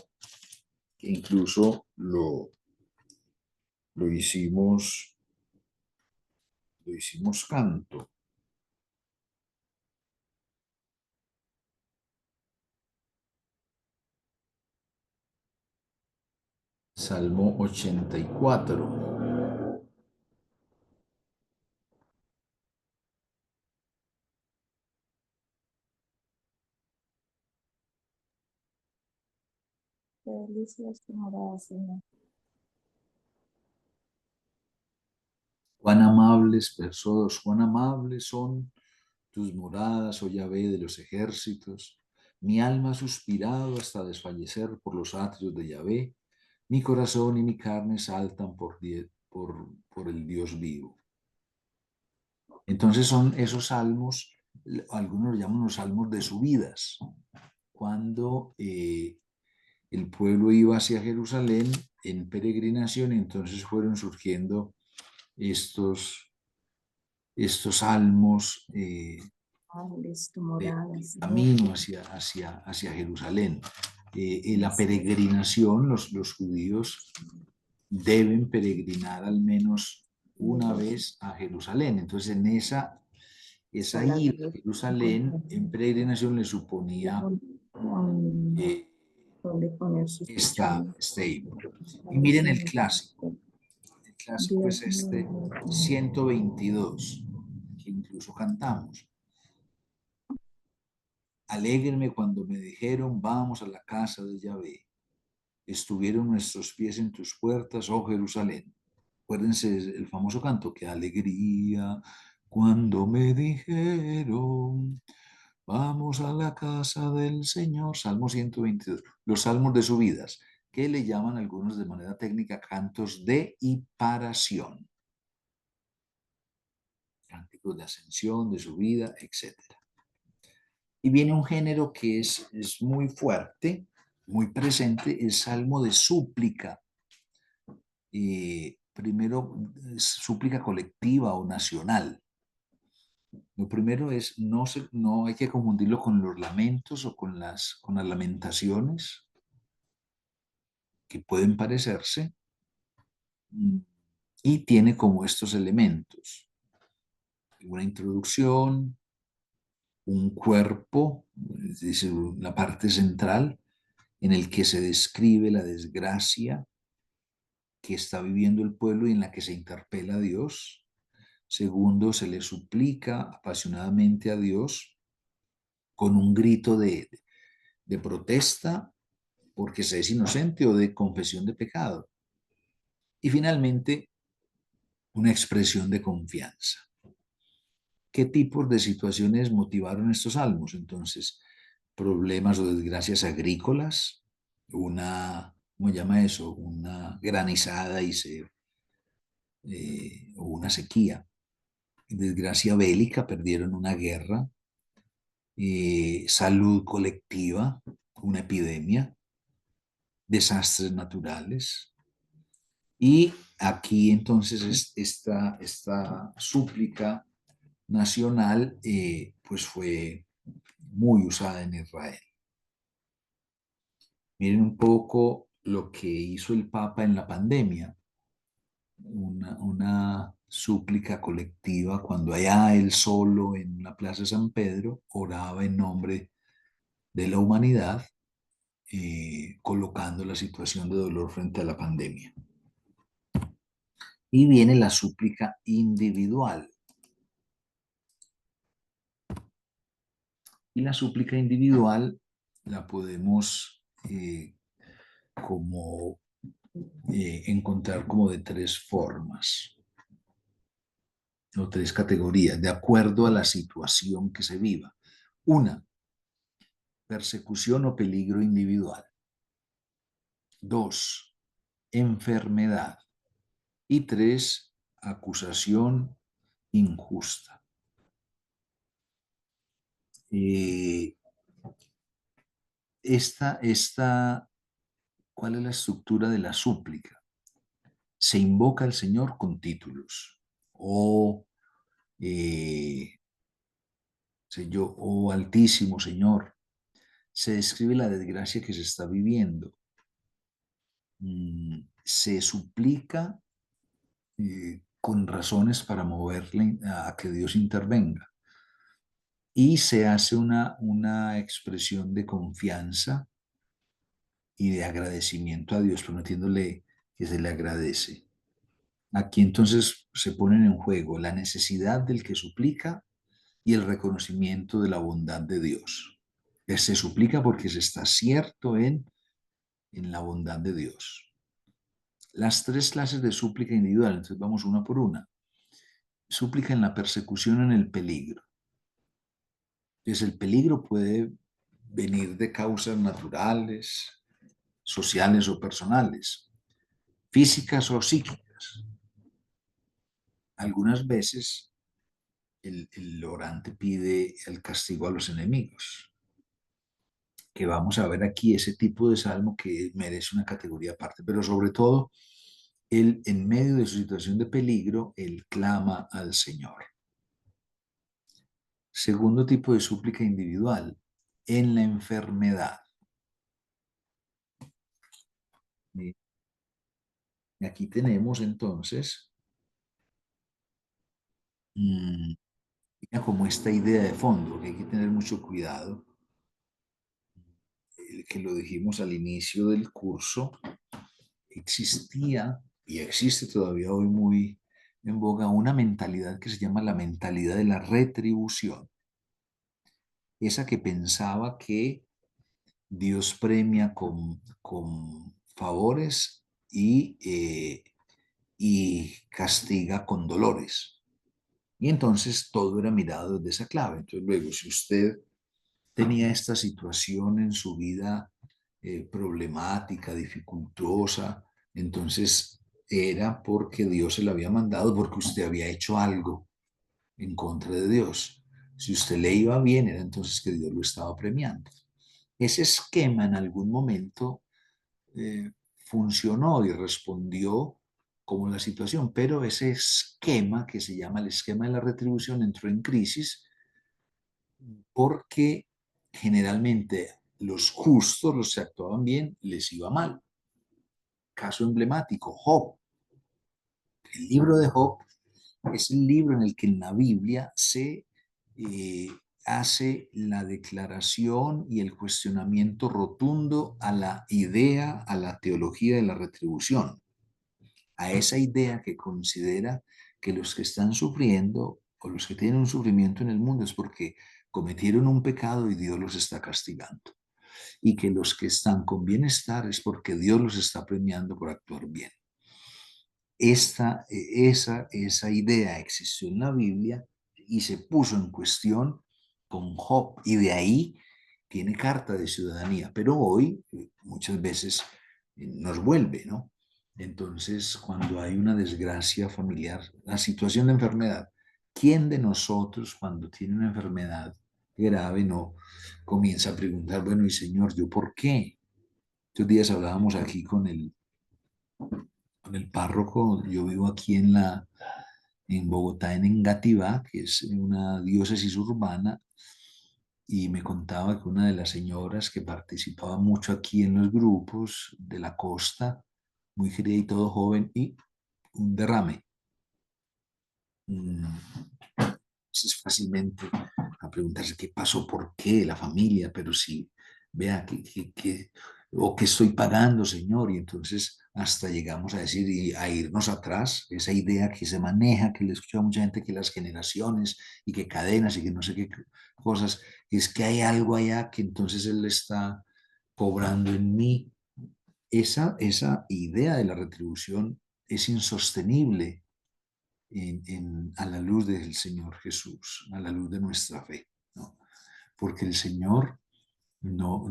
que incluso lo hicimos canto. Salmo 84. Qué delicia es tu morada, Señor. Cuán amables personas, cuán amables son tus moradas, oh Yahvé de los ejércitos. Mi alma ha suspirado hasta desfallecer por los atrios de Yahvé. Mi corazón y mi carne saltan por el Dios vivo. Entonces son esos salmos, algunos lo llaman los salmos de subidas. Cuando el pueblo iba hacia Jerusalén en peregrinación, entonces fueron surgiendo estos salmos de camino hacia Jerusalén. En la peregrinación, los judíos deben peregrinar al menos una vez a Jerusalén. Entonces, en esa ida a Jerusalén en peregrinación le suponía este himno. Y miren el clásico. El clásico es este 122, que incluso cantamos. Alégrenme cuando me dijeron, vamos a la casa de Yahvé. Estuvieron nuestros pies en tus puertas, oh Jerusalén. Acuérdense el famoso canto, qué alegría cuando me dijeron, vamos a la casa del Señor. Salmo 122. Los salmos de subidas, que le llaman algunos de manera técnica cantos de hiparación. Cánticos de ascensión, de subida, etc. Y viene un género que es muy fuerte, muy presente, el salmo de súplica. Primero, súplica colectiva o nacional. Lo primero es, no hay que confundirlo con los lamentos o con las lamentaciones, que pueden parecerse, y tiene como estos elementos: una introducción, un cuerpo, es decir, la parte central, en el que se describe la desgracia que está viviendo el pueblo y en la que se interpela a Dios. Segundo, se le suplica apasionadamente a Dios con un grito de de protesta porque se es inocente o de confesión de pecado. Y finalmente, una expresión de confianza. ¿Qué tipos de situaciones motivaron estos salmos? Entonces, problemas o desgracias agrícolas, ¿cómo se llama eso? Una granizada o una sequía. Desgracia bélica, perdieron una guerra. Salud colectiva, una epidemia. Desastres naturales. Y aquí entonces esta súplica nacional pues fue muy usada en Israel. Miren un poco lo que hizo el Papa en la pandemia, una súplica colectiva cuando allá él solo en la Plaza San Pedro oraba en nombre de la humanidad, colocando la situación de dolor frente a la pandemia. Y viene la súplica individual. Y la súplica individual la podemos encontrar como de tres formas o tres categorías, de acuerdo a la situación que se viva. Una, persecución o peligro individual. Dos, enfermedad. Y tres, acusación injusta. ¿Cuál es la estructura de la súplica? Se invoca al Señor con títulos. Oh Altísimo Señor. Se describe la desgracia que se está viviendo. Se suplica con razones para moverle a que Dios intervenga. Y se hace una expresión de confianza y de agradecimiento a Dios, prometiéndole que se le agradece. Aquí entonces se ponen en juego la necesidad del que suplica y el reconocimiento de la bondad de Dios. Se suplica porque se está cierto en la bondad de Dios. Las tres clases de súplica individual, entonces vamos una por una. Súplica en la persecución, en el peligro. Entonces el peligro puede venir de causas naturales, sociales o personales, físicas o psíquicas. Algunas veces el orante pide el castigo a los enemigos, que vamos a ver aquí ese tipo de salmo que merece una categoría aparte, pero sobre todo, él en medio de su situación de peligro, él clama al Señor. Segundo tipo de súplica individual, en la enfermedad. Y aquí tenemos entonces como esta idea de fondo, que hay que tener mucho cuidado, que lo dijimos al inicio del curso, existía y existe todavía hoy muy en boga una mentalidad que se llama la mentalidad de la retribución. Esa que pensaba que Dios premia con favores y castiga con dolores. Y entonces todo era mirado desde esa clave. Entonces luego, si usted tenía esta situación en su vida problemática, dificultosa, entonces era porque Dios se la había mandado, porque usted había hecho algo en contra de Dios. Si usted le iba bien, era entonces que Dios lo estaba premiando. Ese esquema en algún momento funcionó y respondió como la situación, pero ese esquema que se llama el esquema de la retribución entró en crisis porque generalmente los justos, los que actuaban bien, les iba mal. Caso emblemático, Job. El libro de Job es el libro en el que en la Biblia se hace la declaración y el cuestionamiento rotundo a la idea, a la teología de la retribución, a esa idea que considera que los que están sufriendo o los que tienen un sufrimiento en el mundo es porque cometieron un pecado y Dios los está castigando. y que los que están con bienestar es porque Dios los está premiando por actuar bien. Esa idea existió en la Biblia y se puso en cuestión con Job, y de ahí tiene carta de ciudadanía, pero hoy muchas veces nos vuelve, ¿no? Entonces, cuando hay una desgracia familiar, la situación de enfermedad, ¿quién de nosotros cuando tiene una enfermedad grave no comienza a preguntar, bueno, y Señor, ¿yo por qué? Estos días hablábamos aquí con el párroco. Yo vivo aquí en Bogotá, en Engativá, que es una diócesis urbana, y me contaba que una de las señoras que participaba mucho aquí en los grupos de la costa, muy querida y todo joven, y un derrame. Es fácilmente a preguntarse qué pasó, por qué, la familia, pero sí, vea, o qué estoy pagando, Señor, y entonces hasta llegamos a decir y a irnos atrás, esa idea que se maneja, que le escucho a mucha gente, que las generaciones y que cadenas y que no sé qué cosas, es que hay algo allá que entonces Él está cobrando en mí. Esa idea de la retribución es insostenible a la luz del Señor Jesús, a la luz de nuestra fe, ¿no? Porque el Señor no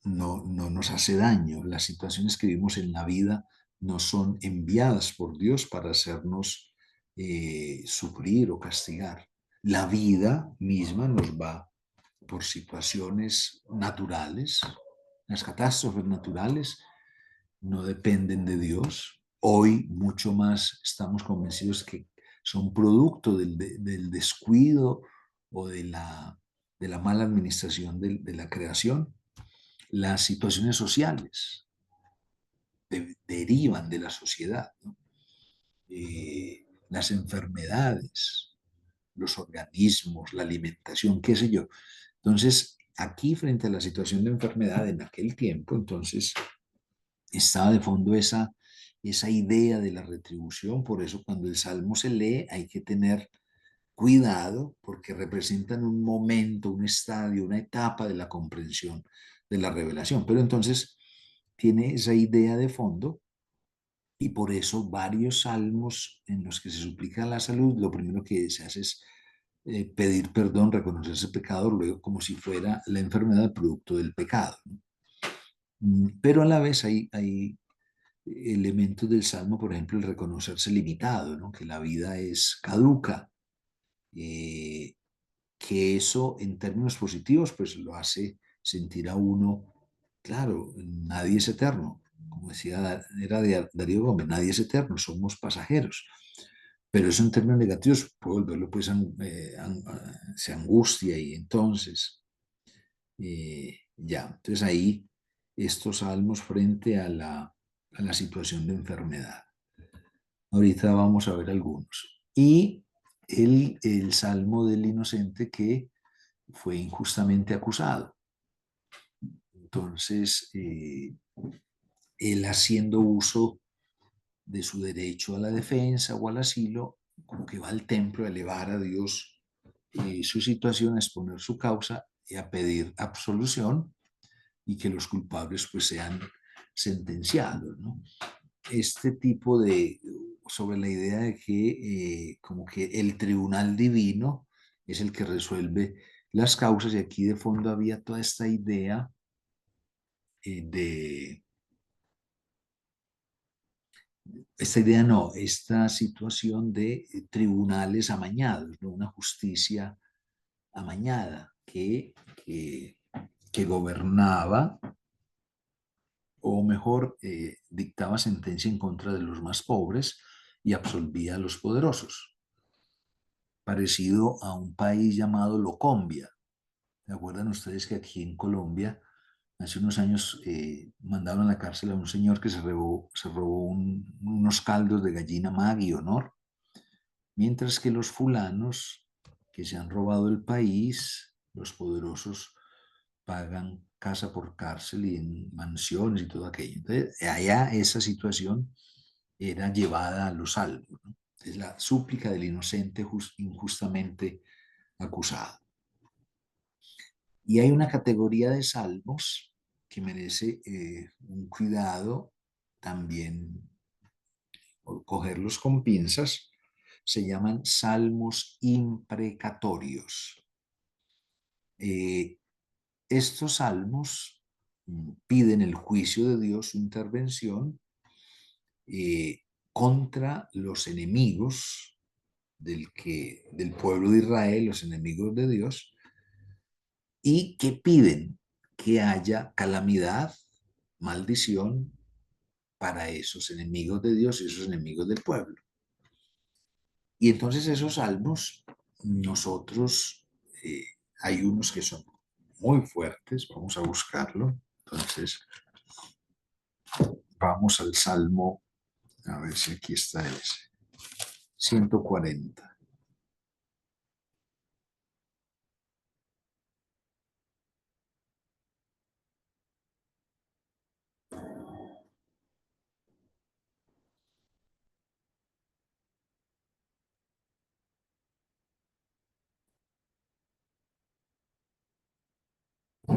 nos hace daño. Las situaciones que vivimos en la vida no son enviadas por Dios para hacernos sufrir o castigar. La vida misma nos va por situaciones naturales. Las catástrofes naturales no dependen de Dios. Hoy mucho más estamos convencidos que son producto del descuido o de la mala administración de la creación. Las situaciones sociales derivan de la sociedad, ¿no? Las enfermedades, los organismos, la alimentación, qué sé yo. Entonces, aquí frente a la situación de enfermedad en aquel tiempo, entonces estaba de fondo esa idea de la retribución. Por eso cuando el Salmo se lee hay que tener cuidado, porque representan un momento, un estadio, una etapa de la comprensión de la revelación. Pero entonces tiene esa idea de fondo, y por eso varios salmos en los que se suplica la salud, lo primero que se hace es pedir perdón, reconocerse pecado, luego como si fuera la enfermedad producto del pecado, ¿no? Pero a la vez hay elementos del Salmo, por ejemplo, el reconocerse limitado, ¿no? Que la vida es caduca, que eso en términos positivos pues lo hace sentir a uno, claro, nadie es eterno, como decía, era de Darío Gómez, nadie es eterno, somos pasajeros. Pero eso en términos negativos puede volverlo pues se angustia, y entonces entonces ahí estos salmos frente a la situación de enfermedad. Ahorita vamos a ver algunos. Y el salmo del inocente que fue injustamente acusado. Entonces, él haciendo uso de su derecho a la defensa o al asilo, como que va al templo a elevar a Dios su situación, a exponer su causa y a pedir absolución, y que los culpables pues sean sentenciados, ¿no? Este tipo sobre la idea de que como que el tribunal divino es el que resuelve las causas, y aquí de fondo había toda esta idea esta situación de tribunales amañados, ¿no? Una justicia amañada que gobernaba, o mejor, dictaba sentencia en contra de los más pobres y absolvía a los poderosos, parecido a un país llamado Locombia. ¿Se acuerdan ustedes que aquí en Colombia hace unos años mandaron a la cárcel a un señor que se robó unos caldos de gallina Maggi Honor? Mientras que los fulanos que se han robado el país, los poderosos, pagan casa por cárcel y en mansiones y todo aquello. Entonces, allá esa situación era llevada a los salvos, ¿no? Es la súplica del inocente injustamente acusado. Y hay una categoría de salmos que merece un cuidado también, por cogerlos con pinzas. Se llaman salmos imprecatorios. Estos salmos piden el juicio de Dios, su intervención contra los enemigos del pueblo de Israel, los enemigos de Dios, y que piden que haya calamidad, maldición para esos enemigos de Dios y esos enemigos del pueblo. Y entonces esos salmos, nosotros, hay unos que son muy fuertes, vamos a buscarlo. Entonces, vamos al Salmo, a ver si aquí está ese, 140.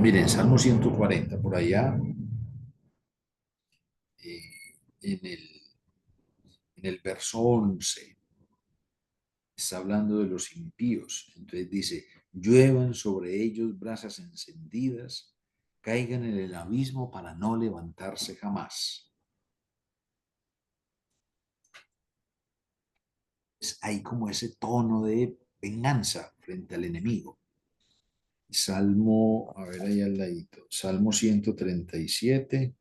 Miren, Salmo 140, por allá, en el verso 11, está hablando de los impíos. Entonces dice, lluevan sobre ellos brasas encendidas, caigan en el abismo para no levantarse jamás. Hay como ese tono de venganza frente al enemigo. Salmo, a ver ahí al ladito, Salmo 137.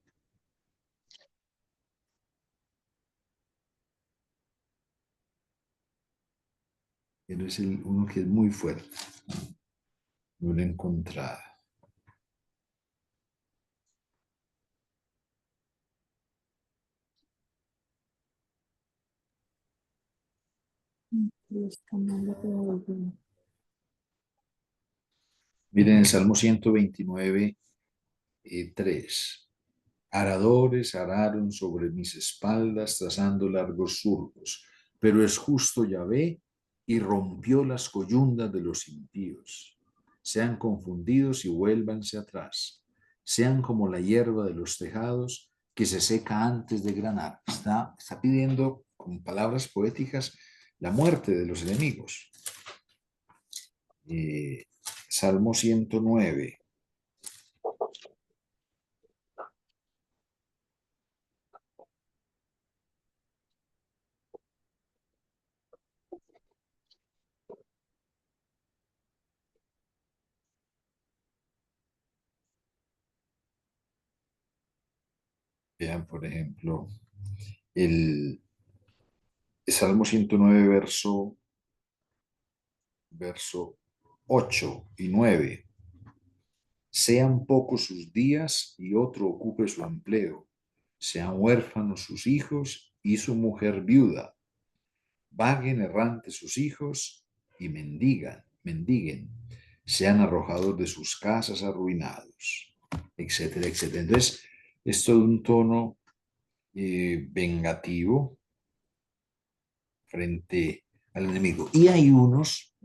Pero es uno que es muy fuerte. No lo he encontrado. Miren el Salmo 129, 3. Aradores araron sobre mis espaldas trazando largos surcos, pero es justo Yahvé y rompió las coyundas de los impíos. Sean confundidos y vuélvanse atrás. Sean como la hierba de los tejados que se seca antes de granar. Está pidiendo con palabras poéticas la muerte de los enemigos. Salmo 109. Vean, por ejemplo, el Salmo 109, verso 8 y 9. Sean pocos sus días y otro ocupe su empleo. Sean huérfanos sus hijos y su mujer viuda. Vaguen errantes sus hijos y mendiguen. Sean arrojados de sus casas arruinados, etcétera, etcétera. Entonces, esto de un tono vengativo frente al enemigo. Y hay unos,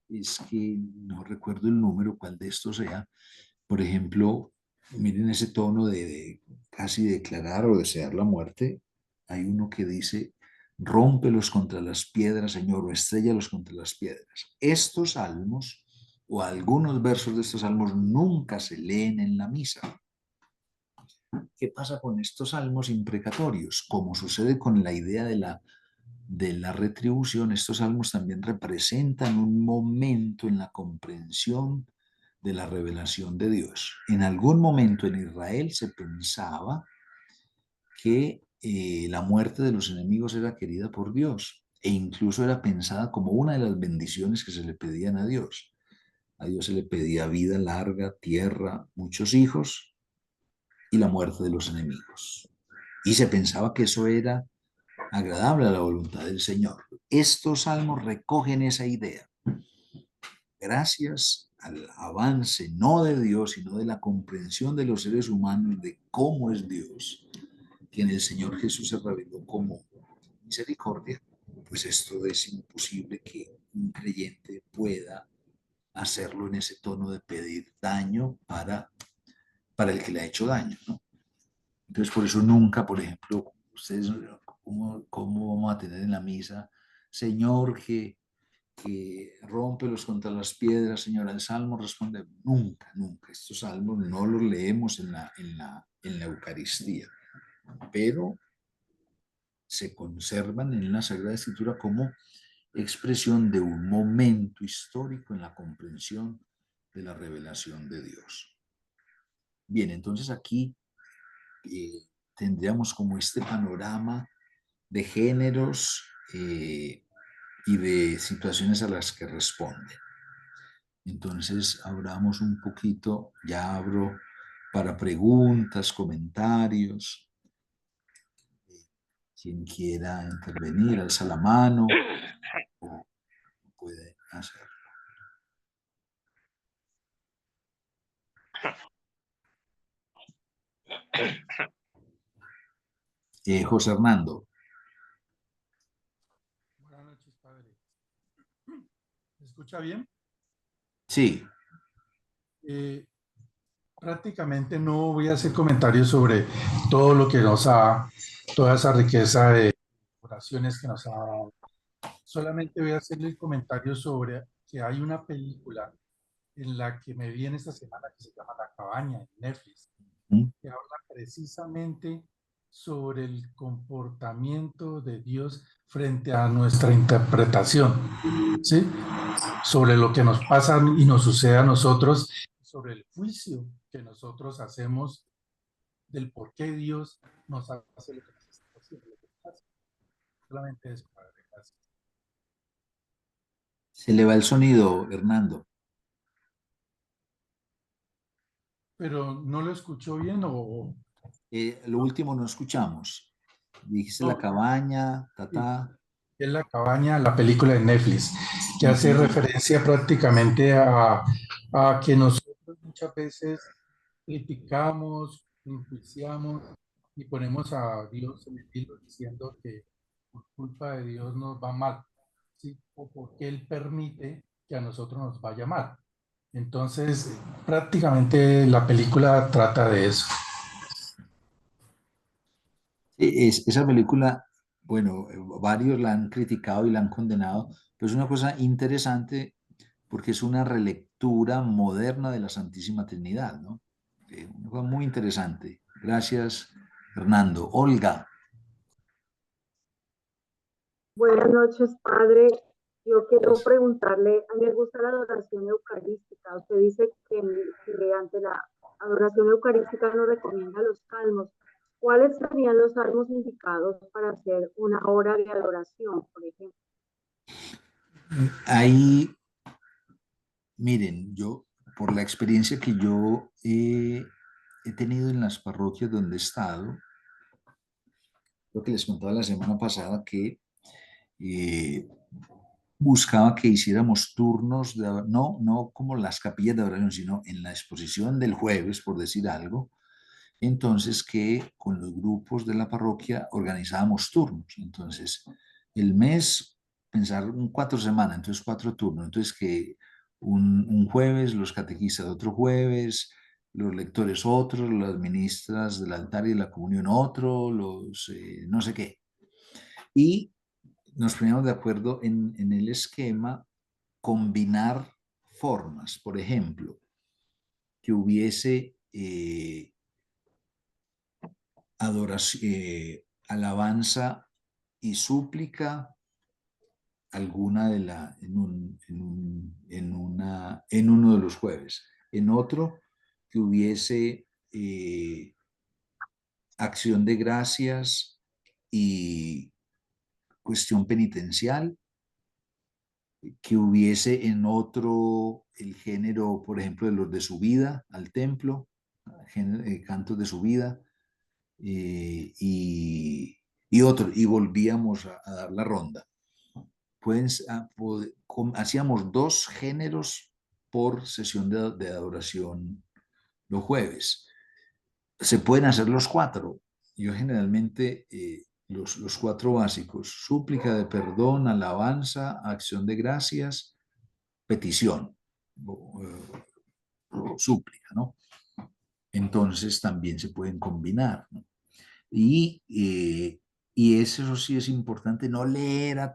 es que no recuerdo el número, cuál de estos sea. Por ejemplo, miren ese tono de casi declarar o desear la muerte. Hay uno que dice, rómpelos contra las piedras, Señor, o estréllalos contra las piedras. Estos salmos, o algunos versos de estos salmos, nunca se leen en la misa. ¿Qué pasa con estos salmos imprecatorios? Como sucede con la idea de la retribución, estos salmos también representan un momento en la comprensión de la revelación de Dios. En algún momento en Israel se pensaba que la muerte de los enemigos era querida por Dios e incluso era pensada como una de las bendiciones que se le pedían a Dios. A Dios se le pedía vida larga, tierra, muchos hijos y la muerte de los enemigos. Y se pensaba que eso era agradable a la voluntad del Señor. Estos salmos recogen esa idea. Gracias al avance no de Dios, sino de la comprensión de los seres humanos de cómo es Dios, que en el Señor Jesús se reveló como misericordia, pues esto es imposible que un creyente pueda hacerlo en ese tono de pedir daño para el que le ha hecho daño, ¿no? Entonces, por eso nunca, por ejemplo, ustedes, ¿cómo vamos a tener en la misa, Señor, que rómpelos contra las piedras, Señor? El Salmo responde, nunca, nunca. Estos salmos no los leemos en la Eucaristía, pero se conservan en la Sagrada Escritura como expresión de un momento histórico en la comprensión de la revelación de Dios. Bien, entonces aquí tendríamos como este panorama de géneros y de situaciones a las que responden. Entonces, abramos un poquito, ya abro para preguntas, comentarios. Quien quiera intervenir, alza la mano o puede hacerlo. José Hernando. Buenas noches, padre. ¿Me escucha bien? Sí. Prácticamente no voy a hacer comentarios sobre todo lo que nos ha, toda esa riqueza de oraciones que nos ha dado. Solamente voy a hacerle el comentario sobre que hay una película en la que me vi en esta semana que se llama La Cabaña en Netflix, que habla precisamente sobre el comportamiento de Dios frente a nuestra interpretación, ¿sí? Sobre lo que nos pasa y nos sucede a nosotros, sobre el juicio que nosotros hacemos del por qué Dios nos hace lo que nos está haciendo. Solamente eso, padre. Gracias. Se le va el sonido, Hernando. Pero no lo escuchó bien o... Lo último no escuchamos. Dijiste No. La Cabaña, tatá. Es La Cabaña, la película de Netflix, que hace referencia prácticamente a que nosotros muchas veces criticamos, enjuiciamos y ponemos a Dios en el hilo diciendo que por culpa de Dios nos va mal, ¿sí? O porque Él permite que a nosotros nos vaya mal. Entonces, prácticamente la película trata de eso. Esa película, bueno, varios la han criticado y la han condenado, pero es una cosa interesante porque es una relectura moderna de la Santísima Trinidad, ¿no? Una cosa muy interesante. Gracias, Hernando. Olga. Buenas noches, padre. Yo quiero preguntarle, a mí me gusta la adoración eucarística. Usted dice que ante la adoración eucarística nos recomienda los salmos. ¿Cuáles serían los salmos indicados para hacer una hora de adoración, por ejemplo? Ahí, miren, yo, por la experiencia que yo he tenido en las parroquias donde he estado, lo que les contaba la semana pasada, que buscaba que hiciéramos turnos, no como las capillas de oración, sino en la exposición del jueves, por decir algo. Entonces, que con los grupos de la parroquia organizábamos turnos. Entonces, el mes, pensar 4 semanas, entonces 4 turnos. Entonces, que un jueves los catequistas, otro jueves los lectores otros, las ministras del altar y de la comunión otro, los no sé qué. Y nos poníamos de acuerdo en el esquema, combinar formas. Por ejemplo, que hubiese adoración, alabanza y súplica, alguna de en uno de los jueves. En otro, que hubiese acción de gracias y cuestión penitencial, que hubiese en otro el género, por ejemplo, de los de subida al templo, cantos de subida, y otro, y volvíamos a dar la ronda. Hacíamos 2 géneros por sesión de adoración los jueves. Se pueden hacer los 4. Yo generalmente los 4 básicos: súplica de perdón, alabanza, acción de gracias, petición. súplica, ¿no? Entonces también se pueden combinar, ¿no? Y eso sí es importante, no leer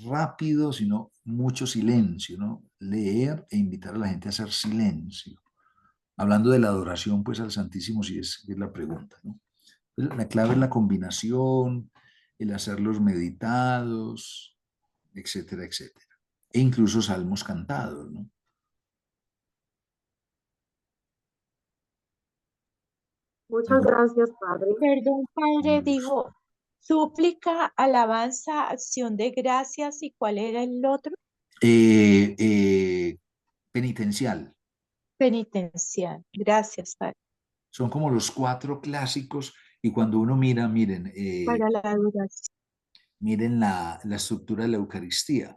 rápido, sino mucho silencio, ¿no? Leer e invitar a la gente a hacer silencio. Hablando de la adoración, pues al Santísimo, sí es la pregunta, ¿no? La clave es la combinación, el hacerlos meditados, etcétera, etcétera. E incluso salmos cantados, ¿no? Muchas gracias, Padre. Perdón, padre, dijo súplica, alabanza, acción de gracias, ¿y cuál era el otro? Penitencial. Penitencial. Gracias, padre. Son como los 4 clásicos y cuando uno mira, miren, Para la adoración. miren la estructura de la Eucaristía.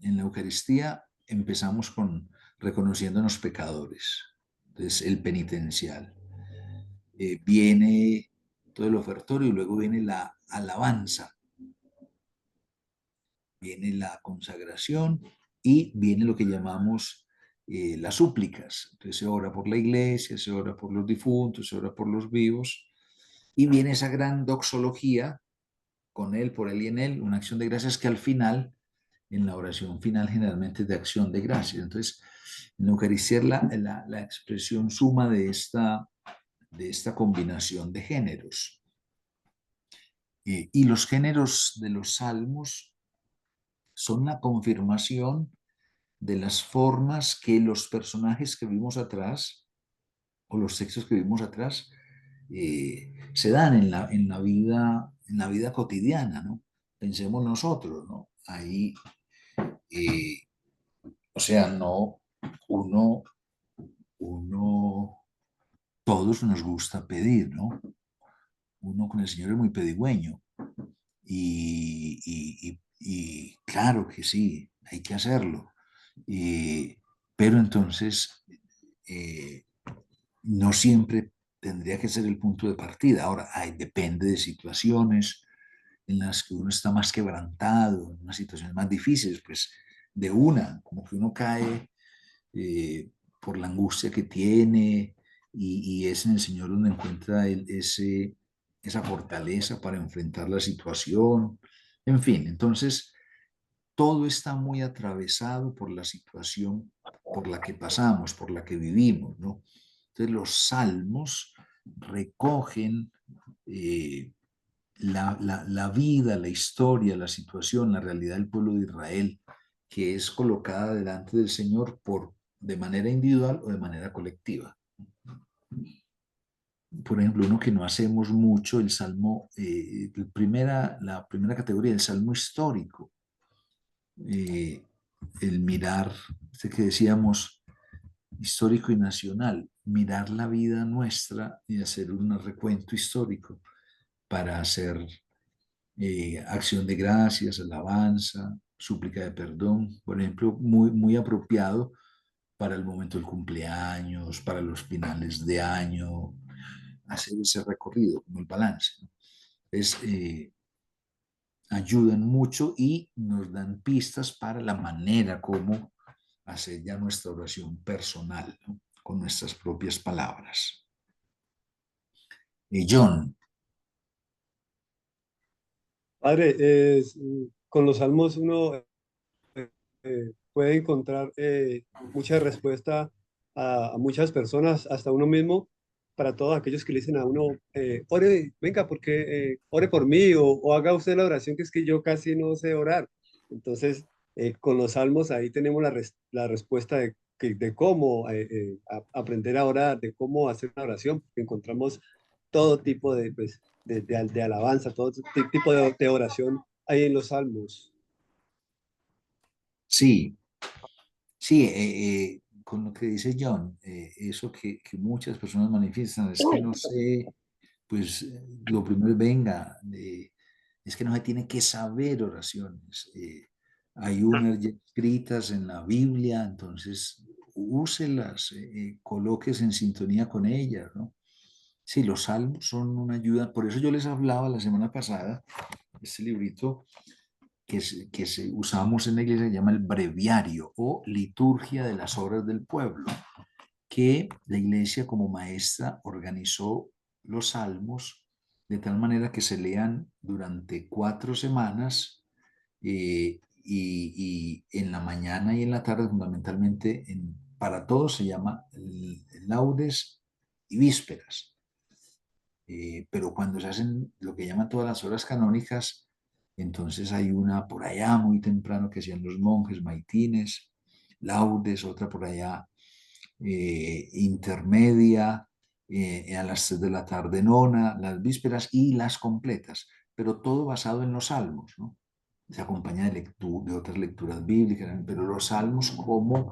En la Eucaristía empezamos con reconociéndonos pecadores. Entonces, el penitencial. Viene todo el ofertorio y luego viene la alabanza. Viene la consagración y viene lo que llamamos las súplicas. Entonces se ora por la iglesia, se ora por los difuntos, se ora por los vivos y viene esa gran doxología con él, por él y en él, una acción de gracias que al final, en la oración final generalmente es de acción de gracias. Entonces, en la Eucaristía es la expresión suma de esta combinación de géneros. Y los géneros de los salmos son la confirmación de las formas que los personajes que vimos atrás, o los textos que vimos atrás, se dan en la vida cotidiana, ¿no? Pensemos nosotros, ¿no? Ahí, o sea, no, todos nos gusta pedir, ¿no? Uno con el Señor es muy pedigüeño. Y claro que sí, hay que hacerlo. Pero entonces no siempre tendría que ser el punto de partida. Ahora, depende de situaciones en las que uno está más quebrantado, en unas situaciones más difíciles, pues de como que uno cae por la angustia que tiene y es en el Señor donde encuentra esa fortaleza para enfrentar la situación. En fin, entonces todo está muy atravesado por la situación por la que pasamos, por la que vivimos, ¿no? Entonces los salmos recogen la vida, la historia, la situación, la realidad del pueblo de Israel, que es colocada delante del Señor de manera individual o de manera colectiva. Por ejemplo, uno que no hacemos mucho, el salmo, la primera categoría, el salmo histórico. El mirar, que decíamos, histórico y nacional, mirar la vida nuestra y hacer un recuento histórico para hacer acción de gracias, alabanza, súplica de perdón, por ejemplo, muy, muy apropiado para el momento del cumpleaños, para los finales de año, hacer ese recorrido, como el balance, ¿no? Ayudan mucho y nos dan pistas para la manera como hacer ya nuestra oración personal, ¿no? Con nuestras propias palabras. John. Padre, con los salmos uno puede encontrar mucha respuesta a muchas personas, hasta uno mismo, para todos aquellos que le dicen a uno, ore, venga, porque ore por mí o haga usted la oración, que es que yo casi no sé orar. Entonces, con los salmos ahí tenemos la respuesta de cómo aprender a orar, de cómo hacer una oración, porque encontramos todo tipo de alabanza, todo tipo de oración ahí en los salmos. Sí, con lo que dice John, eso que muchas personas manifiestan, es que no sé, pues lo primero es venga, es que no se tiene que saber oraciones. Hay unas ya escritas en la Biblia, entonces úselas, colóquese en sintonía con ellas, ¿no? Sí, los salmos son una ayuda, por eso yo les hablaba la semana pasada, este librito usamos en la iglesia, se llama el breviario o liturgia de las horas del pueblo, que la iglesia como maestra organizó los salmos de tal manera que se lean durante 4 semanas y en la mañana y en la tarde, fundamentalmente para todos se llama laudes y vísperas. Pero cuando se hacen lo que llaman todas las horas canónicas, entonces hay una por allá muy temprano que hacían los monjes maitines, laudes, otra por allá intermedia, a las 3 de la tarde nona, las vísperas y las completas, pero todo basado en los salmos, ¿no? Se acompaña de otras lecturas bíblicas, pero los salmos como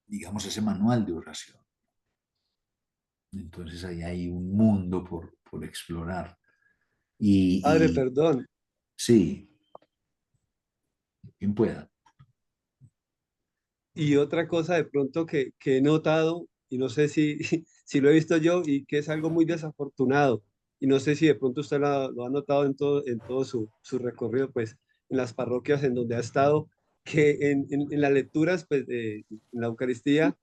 digamos, ese manual de oración. Entonces ahí hay un mundo por explorar. Padre, perdón. Sí, quien pueda. Y otra cosa de pronto que he notado, y no sé si, si lo he visto yo, y que es algo muy desafortunado, y no sé si de pronto usted lo ha notado en todo su recorrido, pues en las parroquias en donde ha estado, que en las lecturas, pues en la Eucaristía,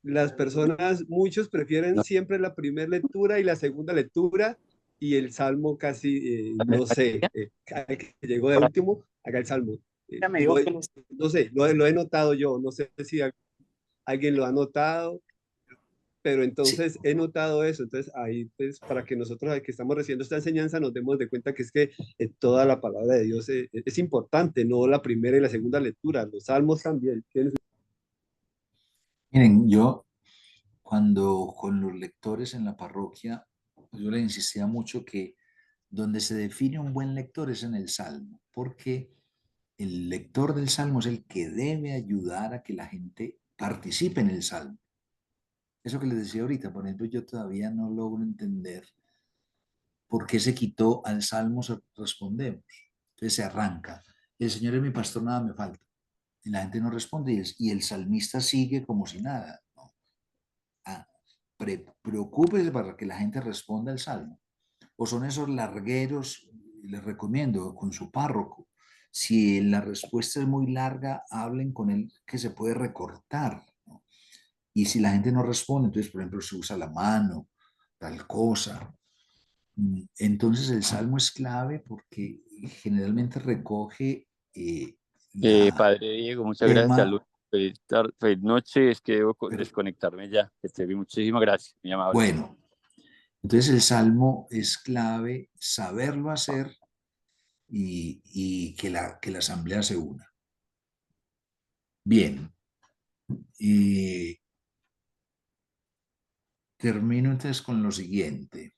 las personas, muchos prefieren siempre la primera lectura y la segunda lectura, y el salmo casi, no sé, cada que llegó de último, haga el salmo. No sé, lo he notado yo, no sé si alguien lo ha notado, pero entonces he notado eso. Entonces ahí, pues, para que nosotros que estamos recibiendo esta enseñanza nos demos de cuenta que es que toda la palabra de Dios es importante, no la primera y la segunda lectura, los salmos también. Miren, yo cuando con los lectores en la parroquia, yo les insistía mucho que donde se define un buen lector es en el salmo, porque el lector del salmo es el que debe ayudar a que la gente participe en el salmo. Eso que les decía ahorita, por ejemplo, yo todavía no logro entender por qué se quitó al salmo respondemos. Entonces se arranca, el Señor es mi pastor, nada me falta. Y la gente no responde y el salmista sigue como si nada. ¿No? Preocúpese para que la gente responda al salmo. O son esos largueros, les recomiendo, con su párroco. Si la respuesta es muy larga, hablen con él que se puede recortar. ¿No? Y si la gente no responde, entonces, por ejemplo, se usa la mano, tal cosa. Entonces el salmo es clave porque generalmente recoge Padre Diego, muchas gracias. tema. Saludos. Feliz noche. Es que debo desconectarme ya. Que esté bien. Muchísimas gracias. Muy amable. Bueno, entonces el salmo es clave saberlo hacer y que la asamblea se una. Bien. Termino entonces con lo siguiente.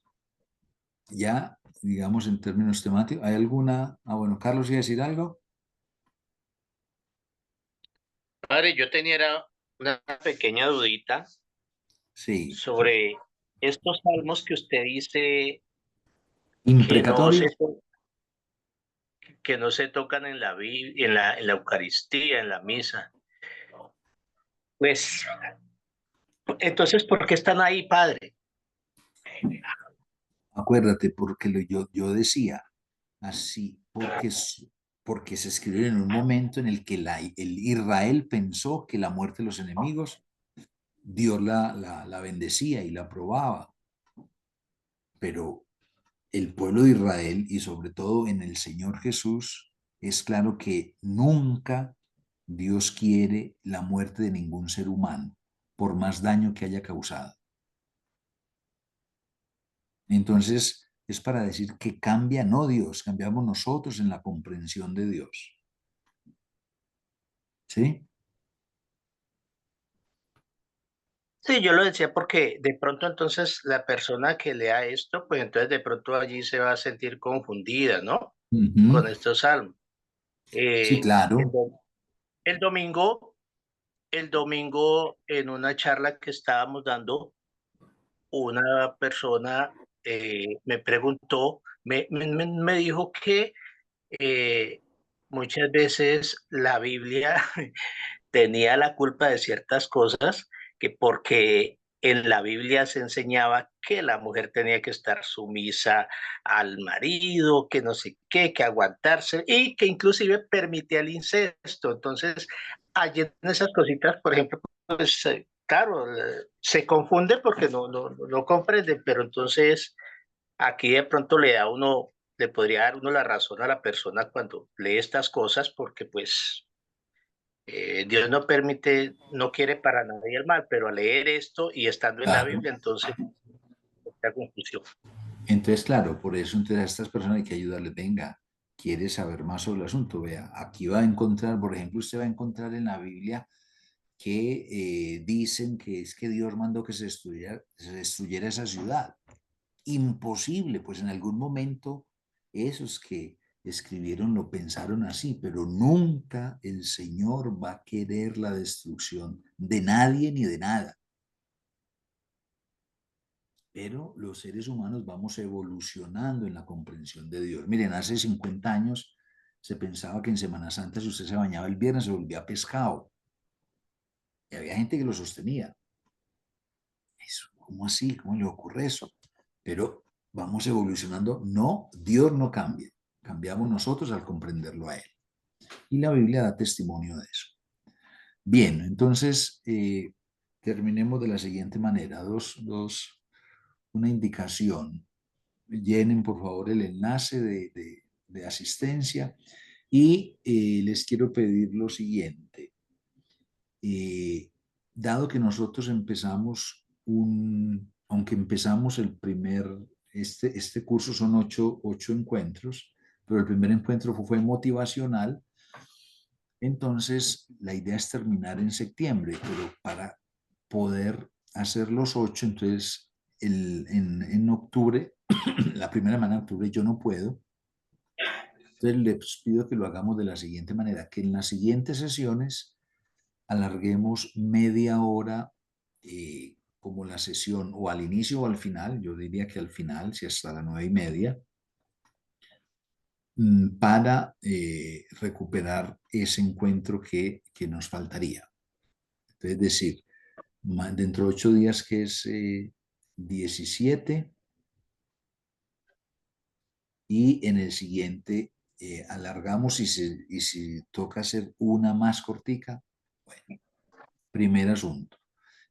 Ya, digamos, en términos temáticos, ¿hay alguna? Bueno, Carlos, ¿iba a decir algo? Padre, yo tenía una pequeña dudita sobre estos salmos que usted dice Imprecatorio. que no se tocan en la Eucaristía, en la misa. Pues, entonces, ¿por qué están ahí, Padre? Acuérdate, porque yo decía así, porque se escribió en un momento en el que el Israel pensó que la muerte de los enemigos, Dios la bendecía y la aprobaba. Pero el pueblo de Israel y sobre todo en el Señor Jesús, es claro que nunca Dios quiere la muerte de ningún ser humano, por más daño que haya causado. Entonces, es para decir que cambia no Dios, cambiamos nosotros en la comprensión de Dios. ¿Sí? Sí, yo lo decía porque de pronto entonces la persona que lea esto, pues entonces de pronto allí se va a sentir confundida, ¿no? Con estos salmos. Sí, claro. El domingo en una charla que estábamos dando, una persona me preguntó, me dijo que muchas veces la Biblia tenía la culpa de ciertas cosas, que porque en la Biblia se enseñaba que la mujer tenía que estar sumisa al marido, que no sé qué, que aguantarse y que inclusive permitía el incesto. Entonces, allí en esas cositas, por ejemplo, pues claro, se confunde porque no comprende, pero entonces aquí de pronto le podría dar uno la razón a la persona cuando lee estas cosas porque pues Dios no permite, no quiere para nadie el mal, pero al leer esto y estando en la Claro. Biblia, entonces, esta confusión. Entonces, claro, por eso entonces a estas personas hay que ayudarles. Venga, ¿quiere saber más sobre el asunto? Vea, aquí va a encontrar, por ejemplo, usted va a encontrar en la Biblia que dicen que es que Dios mandó que se destruyera esa ciudad. Imposible, pues en algún momento esos que escribieron lo pensaron así, pero nunca el Señor va a querer la destrucción de nadie ni de nada. Pero los seres humanos vamos evolucionando en la comprensión de Dios. Miren, hace 50 años se pensaba que en Semana Santa si usted se bañaba el viernes se volvía pescado. Y había gente que lo sostenía. Eso, ¿cómo así? ¿Cómo le ocurre eso? Pero vamos evolucionando. No, Dios no cambia. Cambiamos nosotros al comprenderlo a Él. Y la Biblia da testimonio de eso. Bien, entonces terminemos de la siguiente manera. Una indicación. Llenen por favor el enlace de asistencia y les quiero pedir lo siguiente. Dado que nosotros empezamos aunque empezamos este curso son ocho encuentros, pero el primer encuentro fue motivacional, entonces la idea es terminar en septiembre, pero para poder hacer los 8, entonces en octubre, la primera semana de octubre yo no puedo, entonces les pido que lo hagamos de la siguiente manera, que en las siguientes sesiones alarguemos media hora como la sesión, o al inicio o al final, yo diría que al final, si hasta las 9:30, para recuperar ese encuentro que nos faltaría. Entonces, es decir, dentro de 8 días, que es 17, y en el siguiente alargamos y si toca hacer una más cortica, bueno, primer asunto.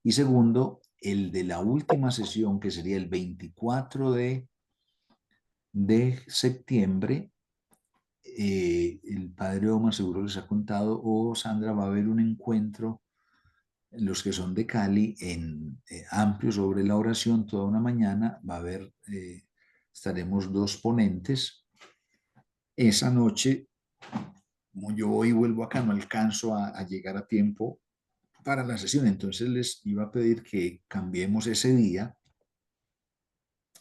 Y segundo, el de la última sesión, que sería el 24 de septiembre, el padre Omar seguro les ha contado, o Sandra, va a haber un encuentro, los que son de Cali, amplio sobre la oración, toda una mañana, va a haber, estaremos 2 ponentes. Esa noche, como yo hoy vuelvo acá, no alcanzo a llegar a tiempo para la sesión, entonces les iba a pedir que cambiemos ese día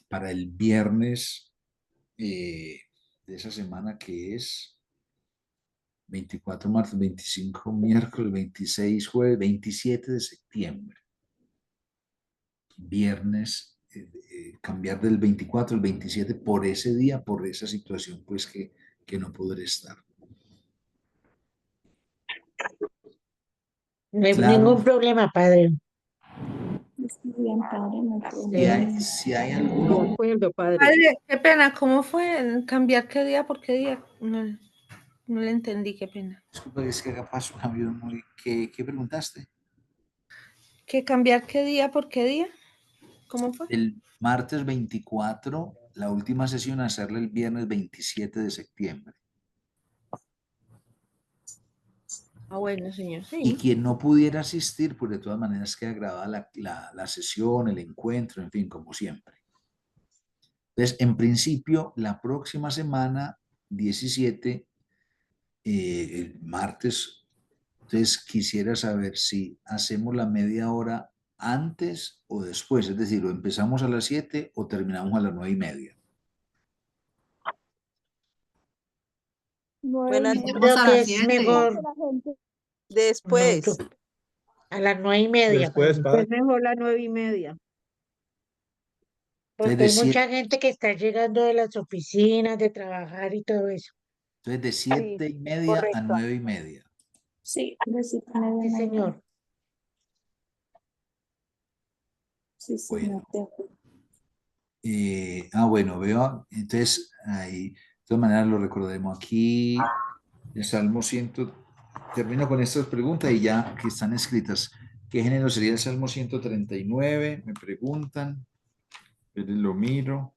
para el viernes de esa semana, que es 24 martes, 25 miércoles, 26 jueves, 27 de septiembre. Viernes, cambiar del 24 al 27 por ese día, por esa situación, pues que no podré estar. No hay Claro. ningún problema, padre. Está bien, padre, no hay problema. Si hay alguno. De acuerdo, padre. Padre, qué pena, ¿cómo fue? ¿Cambiar qué día por qué día? No le entendí, qué pena. Disculpa, es que capaz un cambio muy... ¿Qué preguntaste? ¿Qué cambiar qué día por qué día? ¿Cómo fue? El martes 24, la última sesión, hacerla el viernes 27 de septiembre. Ah, bueno, señor, Y sí. quien no pudiera asistir, pues de todas maneras queda grabada la sesión, el encuentro, en fin, como siempre. Entonces, en principio, la próxima semana, 17, el martes, entonces quisiera saber si hacemos la media hora antes o después, es decir, o empezamos a las 7 o terminamos a las 9:30. Buenas Yo noches. creo a que las es 7. mejor Después. a las 9:30, Después, padre. padre. Es mejor las 9:30. Porque Entonces, hay mucha gente que está llegando de las oficinas, de trabajar y todo eso. entonces de Sí, 7:30 a correcto. 9:30. Sí, Sí, señor. Sí, sí, Bueno. no te acuerdo. Bueno, veo, entonces ahí, de todas maneras lo recordemos aquí, el Salmo 100, termino con estas preguntas y ya que están escritas. ¿Qué género sería el Salmo 139? Me preguntan, pero lo miro.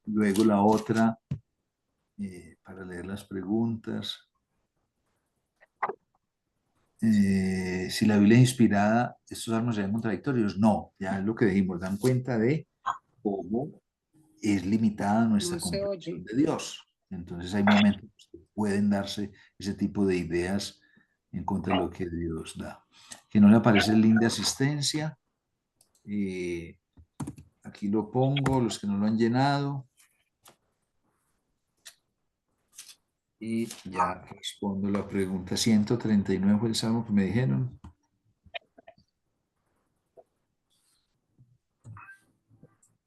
Luego la otra, para leer las preguntas. Si la Biblia es inspirada, ¿estos salmos serían contradictorios? No, ya es lo que dijimos, dan cuenta de cómo es limitada nuestra No se comprensión oye. de Dios. Entonces hay momentos que pueden darse ese tipo de ideas en contra de lo que Dios da. Que no le aparece el link de asistencia. Aquí lo pongo, los que no lo han llenado. Y ya respondo la pregunta. 139 fue el salmo que me dijeron.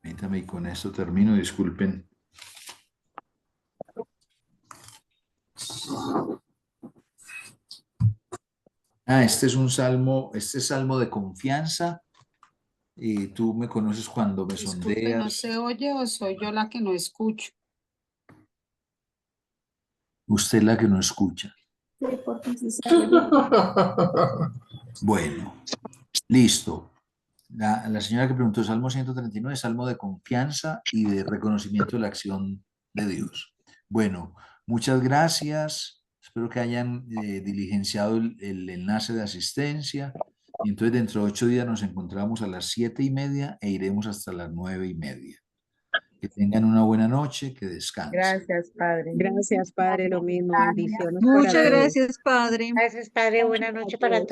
Permítame y con esto termino, disculpen. Este es un salmo, este es salmo de confianza. Y tú me conoces cuando me Disculpe, ¿no sondeas. se oye o soy yo la que no escucho? Usted es la que no escucha. Sí, porque sí se oye. Bueno, listo. La señora que preguntó, Salmo 139, Salmo de confianza y de reconocimiento de la acción de Dios. Bueno, muchas gracias. Espero que hayan diligenciado el enlace de asistencia. Y entonces dentro de 8 días nos encontramos a las 7:30 e iremos hasta las 9:30. Que tengan una buena noche, que descansen. Gracias, Padre. Gracias, Padre, lo mismo. Bendiciones para Muchas todos. gracias, Padre. Gracias, Padre. Buena noche para todos.